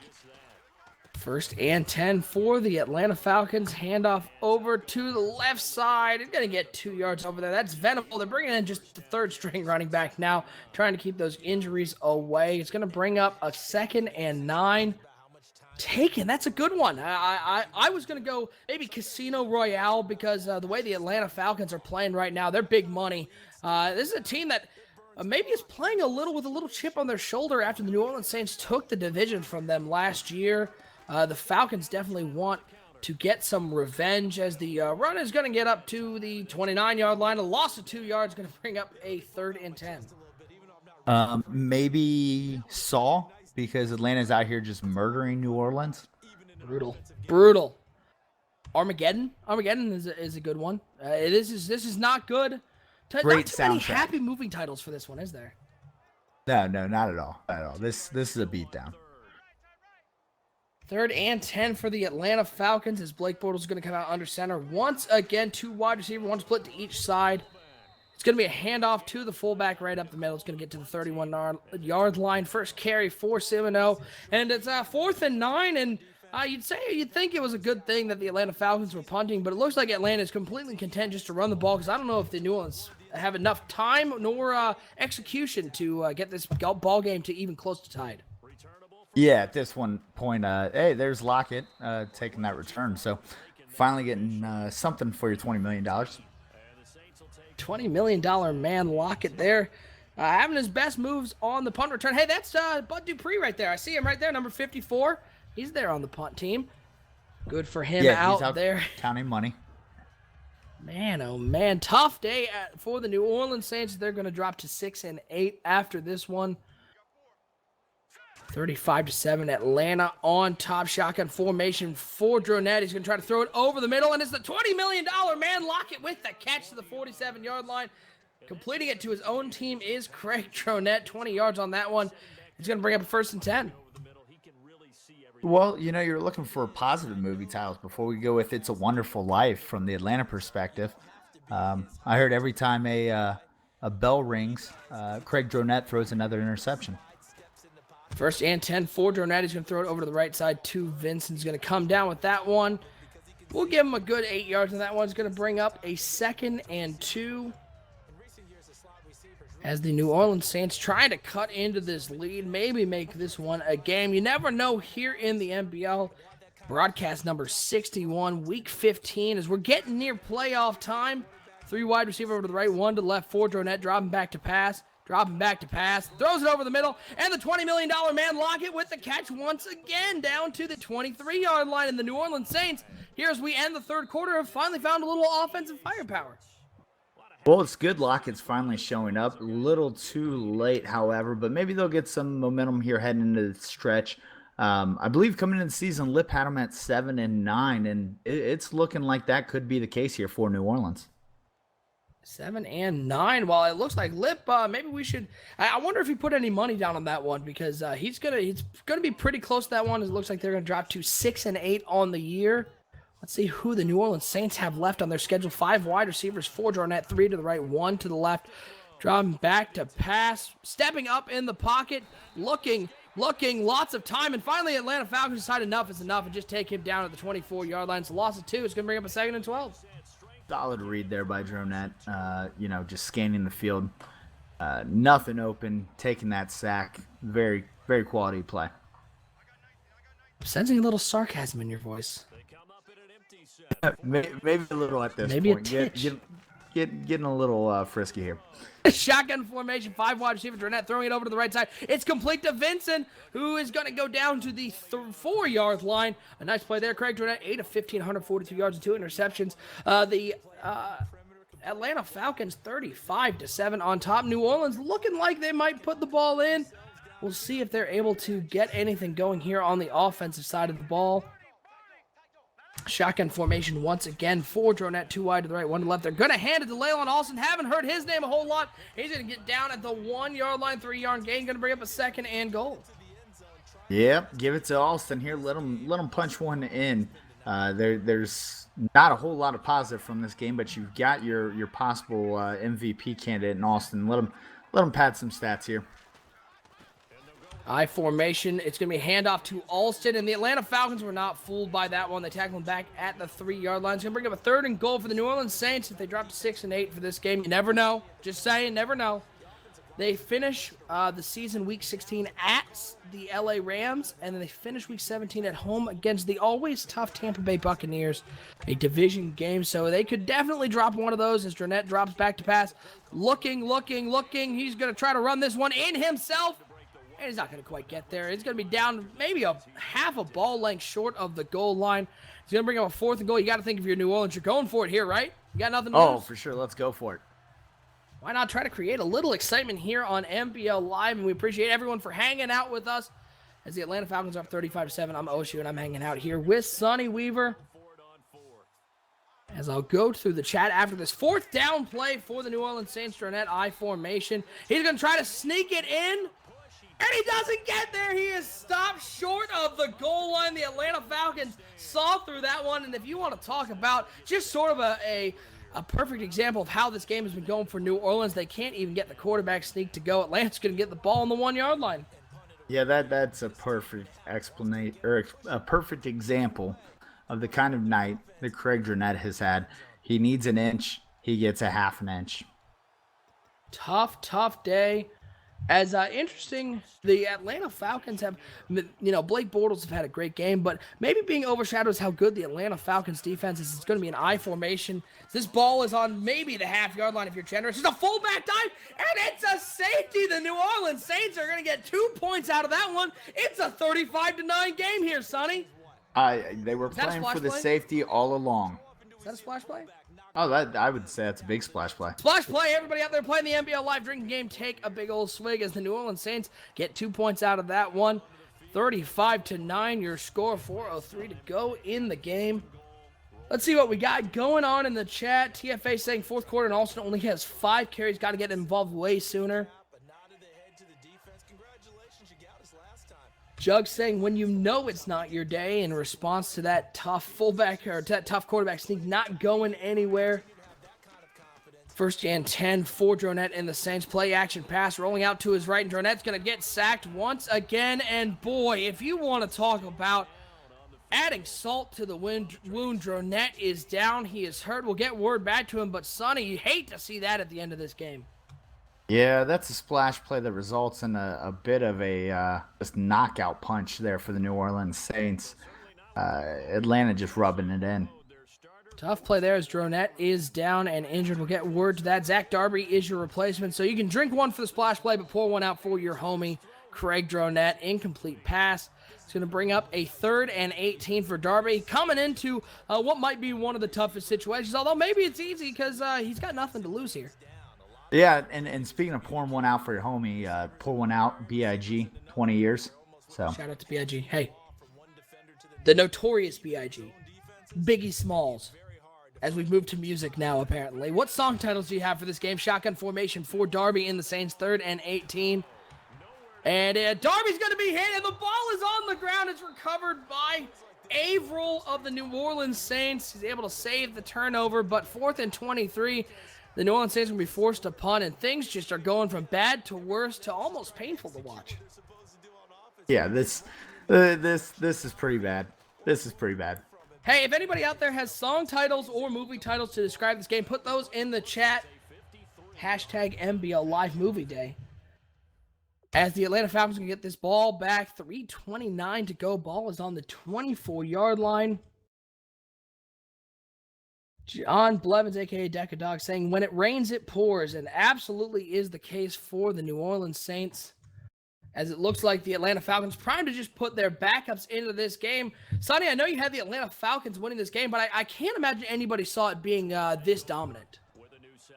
1st and 10 for the Atlanta Falcons. Handoff over to the left side. It's going to get 2 yards over there. That's Venable. They're bringing in just the 3rd-string running back now, trying to keep those injuries away. It's going to bring up a 2nd and 9. Taken. That's a good one. I was going to go maybe Casino Royale because the way the Atlanta Falcons are playing right now, they're big money. This is a team that maybe is playing with a little chip on their shoulder after the New Orleans Saints took the division from them last year. The Falcons definitely want to get some revenge as the run is going to get up to the 29-yard line. A loss of 2 yards going to bring up a 3rd and 10. Maybe Saw, because Atlanta's out here just murdering New Orleans. Brutal. Armageddon is a good one. This is not good. Great not too many soundtrack. happy movie titles for this one, is there? No, not at all. Not at all. This is a beatdown. 3rd and 10 for the Atlanta Falcons as Blake Bortles is going to come out under center. Once again, 2 wide receiver, 1 split to each side. It's going to be a handoff to the fullback right up the middle. It's going to get to the 31-yard line. First carry for Semino. And it's 4th and 9. And you'd think it was a good thing that the Atlanta Falcons were punting, but it looks like Atlanta is completely content just to run the ball because I don't know if the New Orleans have enough time nor execution to get this ball game to even close to tied. Yeah, at this one point, hey, there's Lockett taking that return. So finally getting something for your $20 million. $20 million man Lockett there. Having his best moves on the punt return. Hey, that's Bud Dupree right there. I see him right there, number 54. He's there on the punt team. Good for him he's out there. Counting money. Man, oh man, tough day for the New Orleans Saints. They're going to drop to 6 and 8 after this one. 35-7, Atlanta on top. Shotgun formation for Dronette. He's going to try to throw it over the middle, and it's the $20 million man Lockett with the catch to the 47-yard line. Completing it to his own team is Craig Dronette. 20 yards on that one. He's going to bring up a 1st and 10. Well, you're looking for positive movie titles before we go with It's a Wonderful Life from the Atlanta perspective. I heard every time a bell rings, Craig Dronette throws another interception. 1st and 10 for Dronette. He's going to throw it over to the right side to Vincent's going to come down with that one. We'll give him a good 8 yards on that one. He's going to bring up a 2nd and 2. As the New Orleans Saints try to cut into this lead, maybe make this one a game. You never know here in the NBL. Broadcast number 61, week 15, as we're getting near playoff time. 3 wide receiver over to the right, 1 to the left for Dronette, dropping back to pass, throws it over the middle, and the $20 million man Lockett with the catch once again down to the 23-yard line. And the New Orleans Saints, here as we end the 3rd quarter, have finally found a little offensive firepower. Well, it's good Lockett's finally showing up. A little too late, however, but maybe they'll get some momentum here heading into the stretch. I believe coming into the season, Lip had them at 7 and 9, and it's looking like that could be the case here for New Orleans. 7 and 9. Well, it looks like Lip. Maybe we should. I wonder if he put any money down on that one because he's gonna be pretty close to that one. It looks like they're gonna drop to 6 and 8 on the year. Let's see who the New Orleans Saints have left on their schedule. 5 wide receivers, 4 Dronette, 3 to the right, 1 to the left. Dropping back to pass, stepping up in the pocket, looking, lots of time. And finally, Atlanta Falcons decide enough is enough and just take him down at the 24-yard line. It's a loss of 2. It's going to bring up a 2nd and 12. Solid read there by Dronette. Just scanning the field. Nothing open, taking that sack. Very, very quality play. Sensing a little sarcasm in your voice. Maybe a little at this Maybe point. Getting a little frisky here. Shotgun formation, 5 wide receiver. Dronette throwing it over to the right side. It's complete to Vincent, who is going to go down to the 4-yard line. A nice play there. Craig Dronette, 8 of 15, 142 yards and 2 interceptions. The Atlanta Falcons, 35-7 on top. New Orleans looking like they might put the ball in. We'll see if they're able to get anything going here on the offensive side of the ball. Shotgun formation once again for Dronette, 2 wide to the right, 1 to the left. They're going to hand it to Laylon Alston. Haven't heard his name a whole lot. He's going to get down at the 1-yard line, 3-yard gain. Going to bring up a 2nd and goal. Yep, give it to Alston here. Let him punch one in. There's not a whole lot of positive from this game, but you've got your possible MVP candidate in Alston. Let him pad some stats here. I formation. It's going to be a handoff to Alston, and the Atlanta Falcons were not fooled by that one. They tackled him back at the 3-yard line. It's going to bring up a 3rd and goal for the New Orleans Saints if they drop to 6 and 8 for this game. You never know. Just saying, never know. They finish the season week 16 at the LA Rams, and then they finish week 17 at home against the always tough Tampa Bay Buccaneers, a division game. So they could definitely drop one of those as Dronette drops back to pass. Looking. He's going to try to run this one in himself. And he's not going to quite get there. It's going to be down maybe a half a ball length short of the goal line. He's going to bring up a 4th and goal. You got to think if you're New Orleans, you're going for it here, right? You got nothing to lose. Oh, for sure. Let's go for it. Why not try to create a little excitement here on NBL Live? And we appreciate everyone for hanging out with us as the Atlanta Falcons are up 35-7. I'm Oshu, and I'm hanging out here with Sonny Weaver. As I'll go through the chat after this 4th down play for the New Orleans Saints. Dronette I formation. He's going to try to sneak it in. And he doesn't get there. He is stopped short of the goal line. The Atlanta Falcons saw through that one. And if you want to talk about just sort of a a perfect example of how this game has been going for New Orleans. They can't even get the quarterback sneak to go. Atlanta's going to get the ball on the 1-yard line. Yeah, that's a perfect explanation, or a perfect example of the kind of night that Craig Dronette has had. He needs an inch, he gets a half an inch. Tough day. As interesting, the Atlanta Falcons have, Blake Bortles have had a great game, but maybe being overshadowed is how good the Atlanta Falcons defense is. It's going to be an I formation. This ball is on maybe the half-yard line if you're generous. It's a fullback dive, and it's a safety. The New Orleans Saints are going to get 2 points out of that one. It's a 35-9 game here, Sonny. They were playing for the safety all along. Is that a splash play? Oh, I would say that's a big splash play. Splash play, everybody out there playing the NBL Live drinking game, take a big old swig as the New Orleans Saints get 2 points out of that one. 35-9, your score, 4:03 to go in the game. Let's see what we got going on in the chat. TFA saying fourth quarter and Alston only has 5 carries. Got to get involved way sooner. Jug saying when you know it's not your day in response to that tough fullback or that tough quarterback sneak not going anywhere. First and 10 for Dronette and the Saints. Play action pass rolling out to his right, and Dronette's going to get sacked once again. And boy, if you want to talk about adding salt to the wound, Dronette is down. He is hurt. We'll get word back to him, but Sonny, you hate to see that at the end of this game. Yeah, that's a splash play that results in a bit of a just knockout punch there for the New Orleans Saints. Atlanta just rubbing it in. Tough play there as Dronette is down and injured. We'll get word to that. Zach Darby is your replacement, so you can drink one for the splash play, but pour one out for your homie, Craig Dronette. Incomplete pass. It's going to bring up a 3rd and 18 for Darby, coming into what might be one of the toughest situations, although maybe it's easy because he's got nothing to lose here. Yeah, and speaking of pouring one out for your homie, pour one out, BIG, 20 years. So shout out to BIG. Hey, the notorious BIG, Biggie Smalls. As we've moved to music now, apparently. What song titles do you have for this game? Shotgun formation for Darby in the Saints, 3rd and 18. And Darby's going to be hit, and the ball is on the ground. It's recovered by Averill of the New Orleans Saints. He's able to save the turnover, but 4th and 23. The New Orleans Saints will be forced to punt, and things just are going from bad to worse to almost painful to watch. Yeah, this is pretty bad. This is pretty bad. Hey, if anybody out there has song titles or movie titles to describe this game, put those in the chat. Hashtag NBL Live Movie Day. As the Atlanta Falcons can get this ball back, 3:29 to go. Ball is on the 24-yard line. John Blevins, a.k.a. Decadog, saying, when it rains, it pours, and absolutely is the case for the New Orleans Saints, as it looks like the Atlanta Falcons primed to just put their backups into this game. Sonny, I know you had the Atlanta Falcons winning this game, but I can't imagine anybody saw it being this dominant.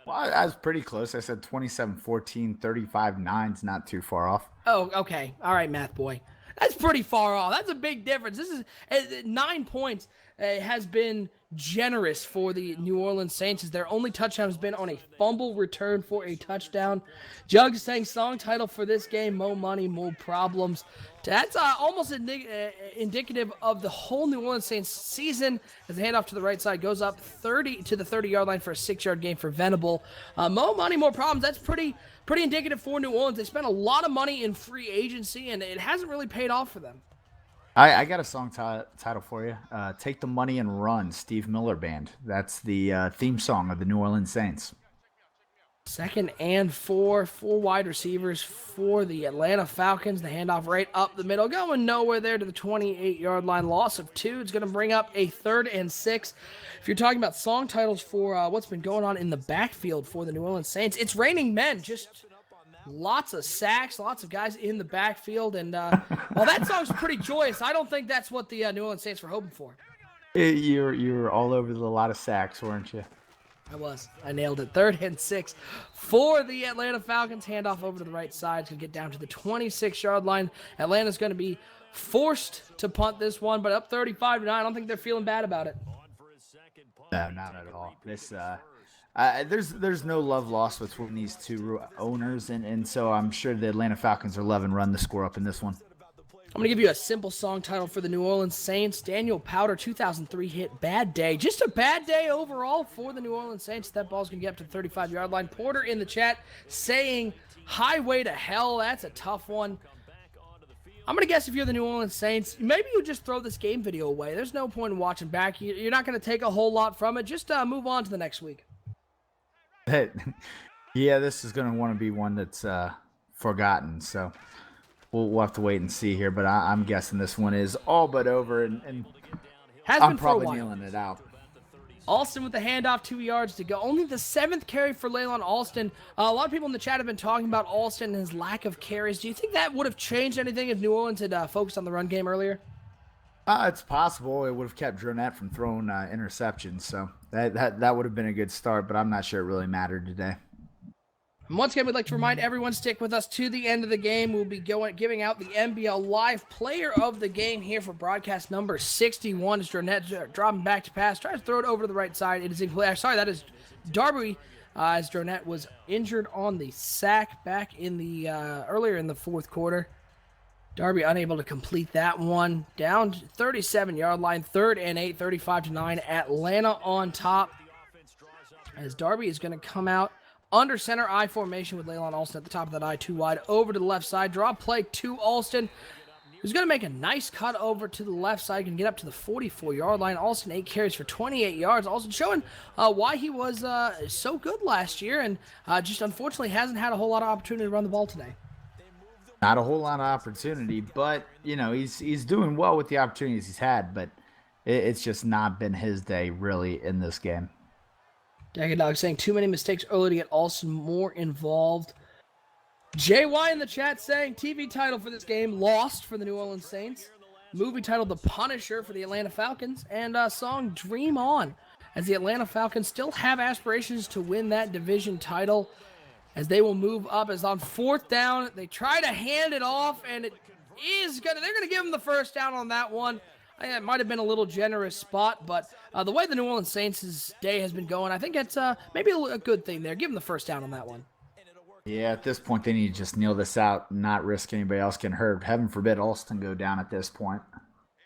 Well, I was pretty close. I said 27-14, 35-9 is not too far off. Oh, okay. All right, math boy. That's pretty far off. That's a big difference. This is 9 points has been generous for the New Orleans Saints, as their only touchdown has been on a fumble return for a touchdown. Jug saying song title for this game, Mo Money, Mo Problems. That's almost indicative of the whole New Orleans Saints season, as the handoff to the right side goes up 30 to the 30-yard line for a 6-yard gain for Venable. Mo Money, Mo Problems. That's pretty indicative for New Orleans. They spent a lot of money in free agency, and it hasn't really paid off for them. I got a song title for you. Take the Money and Run, Steve Miller Band. That's the theme song of the New Orleans Saints. 2nd and 4 wide receivers for the Atlanta Falcons. The handoff right up the middle, going nowhere there to the 28-yard line. Loss of 2. It's going to bring up a 3rd and 6. If you're talking about song titles for what's been going on in the backfield for the New Orleans Saints, it's Raining Men. Just lots of sacks, lots of guys in the backfield, and while that song's pretty joyous, I don't think that's what the New Orleans Saints were hoping for. You were all over the lot of sacks, weren't you? I was. I nailed it. 3rd and 6 for the Atlanta Falcons. Handoff over to the right side. It's going to get down to the 26-yard line. Atlanta's going to be forced to punt this one, but up 35-9. I don't think they're feeling bad about it. No, not at all. This there's no love lost between these two owners, and so I'm sure the Atlanta Falcons are loving run the score up in this one. I'm going to give you a simple song title for the New Orleans Saints. Daniel Powder, 2003 hit, Bad Day. Just a bad day overall for the New Orleans Saints. That ball's going to get up to the 35-yard line. Porter in the chat saying, Highway to Hell. That's a tough one. I'm going to guess if you're the New Orleans Saints, maybe you just throw this game video away. There's no point in watching back. You're not going to take a whole lot from it. Just move on to the next week. Yeah, this is going to want to be one that's forgotten, so we'll have to wait and see here, but I'm guessing this one is all but over, and I'm probably kneeling it out. Alston with the handoff, 2 yards to go. Only the 7th carry for Leylon Alston. A lot of people in the chat have been talking about Alston and his lack of carries. Do you think that would have changed anything if New Orleans had focused on the run game earlier? It's possible. It would have kept Dronette from throwing interceptions, so that would have been a good start, but I'm not sure it really mattered today. And once again, we'd like to remind everyone, stick with us to the end of the game. We'll be giving out the NBL Live Player of the Game here for broadcast number 61. As Dronette dropping back to pass, tries to throw it over to the right side. It is incomplete. Sorry, that is Darby, as Dronette was injured on the sack back in the earlier in the fourth quarter. Darby unable to complete that one. Down 37-yard line, 3rd and 8, 35-9. Atlanta on top. As Darby is going to come out under center I formation with Leylon Alston at the top of that I, 2 wide, over to the left side. Draw play to Alston, who's going to make a nice cut over to the left side. Can get up to the 44-yard line. Alston 8 carries for 28 yards. Alston showing why he was so good last year, and just unfortunately hasn't had a whole lot of opportunity to run the ball today. Not a whole lot of opportunity, but he's doing well with the opportunities he's had, but it's just not been his day really in this game. Dagadog saying too many mistakes early to get Alston more involved. JY in the chat saying TV title for this game, Lost for the New Orleans Saints. Movie title, The Punisher for the Atlanta Falcons. And song, Dream On, as the Atlanta Falcons still have aspirations to win that division title, as they will move up. As on 4th down, they try to hand it off, and they're going to give them the first down on that one. I think that might have been a little generous spot, but the way the New Orleans Saints' day has been going, I think it's maybe a good thing there. Give them the first down on that one. Yeah, at this point, they need to just kneel this out and not risk anybody else getting hurt. Heaven forbid Alston go down at this point.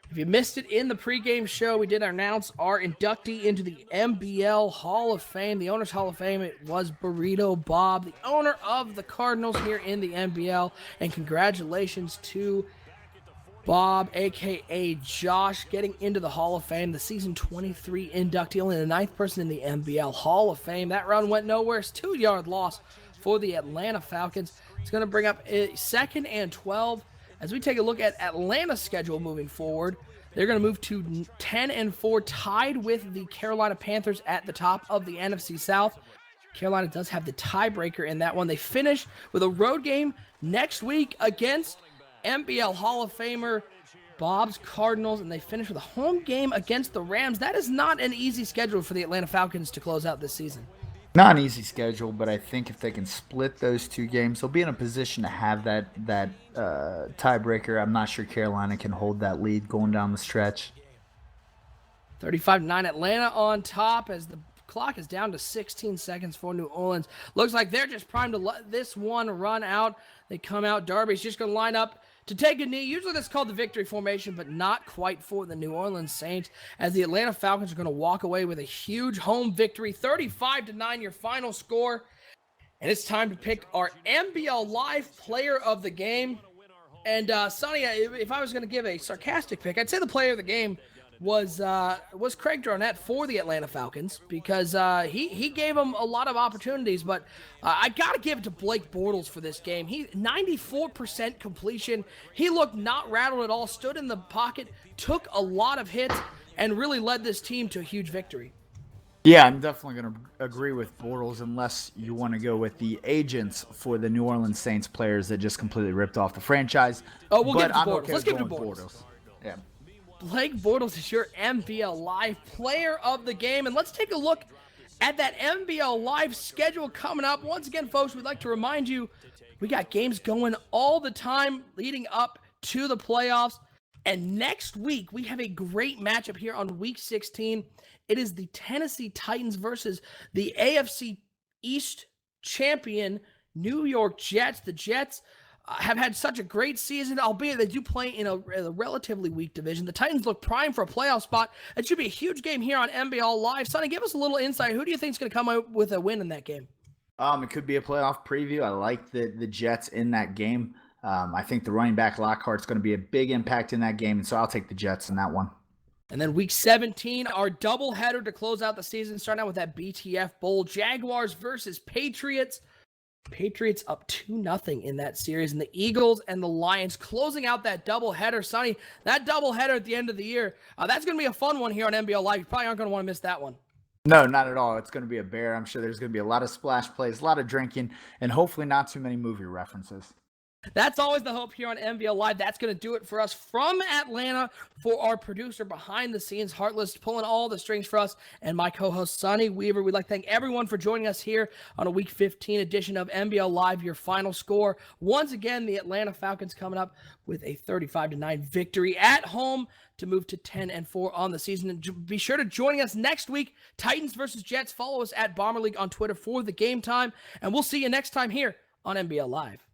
If you missed it in the pregame show, we did announce our inductee into the NBL Hall of Fame, the Owners Hall of Fame. It was Burrito Bob, the owner of the Cardinals here in the NBL, and congratulations to Bob, a.k.a. Josh, getting into the Hall of Fame, the season 23 inductee, only the 9th person in the NBL Hall of Fame. That run went nowhere. It's a 2-yard loss for the Atlanta Falcons. It's going to bring up a 2nd and 12. As we take a look at Atlanta's schedule moving forward, they're going to move to 10-4, tied with the Carolina Panthers at the top of the NFC South. Carolina does have the tiebreaker in that one. They finish with a road game next week against NBL Hall of Famer Bob's Cardinals, and they finish with a home game against the Rams. That is not an easy schedule for the Atlanta Falcons to close out this season. Not an easy schedule, but I think if they can split those 2 games, they'll be in a position to have that tiebreaker. I'm not sure Carolina can hold that lead going down the stretch. 35-9 Atlanta on top as the clock is down to 16 seconds for New Orleans. Looks like they're just primed to let this one run out. They come out. Darby's just going to line up to take a knee. Usually that's called the victory formation, but not quite for the New Orleans Saints, as the Atlanta Falcons are going to walk away with a huge home victory. 35-9 your final score. And it's time to pick our NBL Live Player of the Game. And Sonny, if I was going to give a sarcastic pick, I'd say the player of the game was Craig Dronette for the Atlanta Falcons, because he gave them a lot of opportunities, but I got to give it to Blake Bortles for this game. 94% completion. He looked not rattled at all, stood in the pocket, took a lot of hits, and really led this team to a huge victory. Yeah, I'm definitely going to agree with Bortles, unless you want to go with the agents for the New Orleans Saints players that just completely ripped off the franchise. Oh, we'll give it to Bortles. Okay, Let's give it to Bortles. Yeah. Blake Bortles is your NBL Live Player of the Game. And let's take a look at that NBL Live schedule coming up. Once again, folks, we'd like to remind you, we got games going all the time leading up to the playoffs. And next week, we have a great matchup here on Week 16. It is the Tennessee Titans versus the AFC East champion New York Jets. The Jets have had such a great season, albeit they do play in a relatively weak division. The Titans look primed for a playoff spot. It should be a huge game here on NBL Live. Sonny, give us a little insight. Who do you think is going to come out with a win in that game? It could be a playoff preview. I like the Jets in that game. I think the running back Lockhart's going to be a big impact in that game, and so I'll take the Jets in that one. And then week 17, our doubleheader to close out the season, starting out with that BTF Bowl. Jaguars versus Patriots. Patriots up 2-0 in that series. And the Eagles and the Lions closing out that doubleheader. Sonny, that doubleheader at the end of the year, that's going to be a fun one here on NBL Live. You probably aren't going to want to miss that one. No, not at all. It's going to be a bear. I'm sure there's going to be a lot of splash plays, a lot of drinking, and hopefully not too many movie references. That's always the hope here on NBL Live. That's going to do it for us from Atlanta, for our producer behind the scenes, Heartless, pulling all the strings for us, and my co-host, Sonny Weaver. We'd like to thank everyone for joining us here on a Week 15 edition of NBL Live, your final score. Once again, the Atlanta Falcons coming up with a 35-9 victory at home to move to 10-4 on the season. And be sure to join us next week, Titans versus Jets. Follow us at Bomber League on Twitter for the game time, and we'll see you next time here on NBL Live.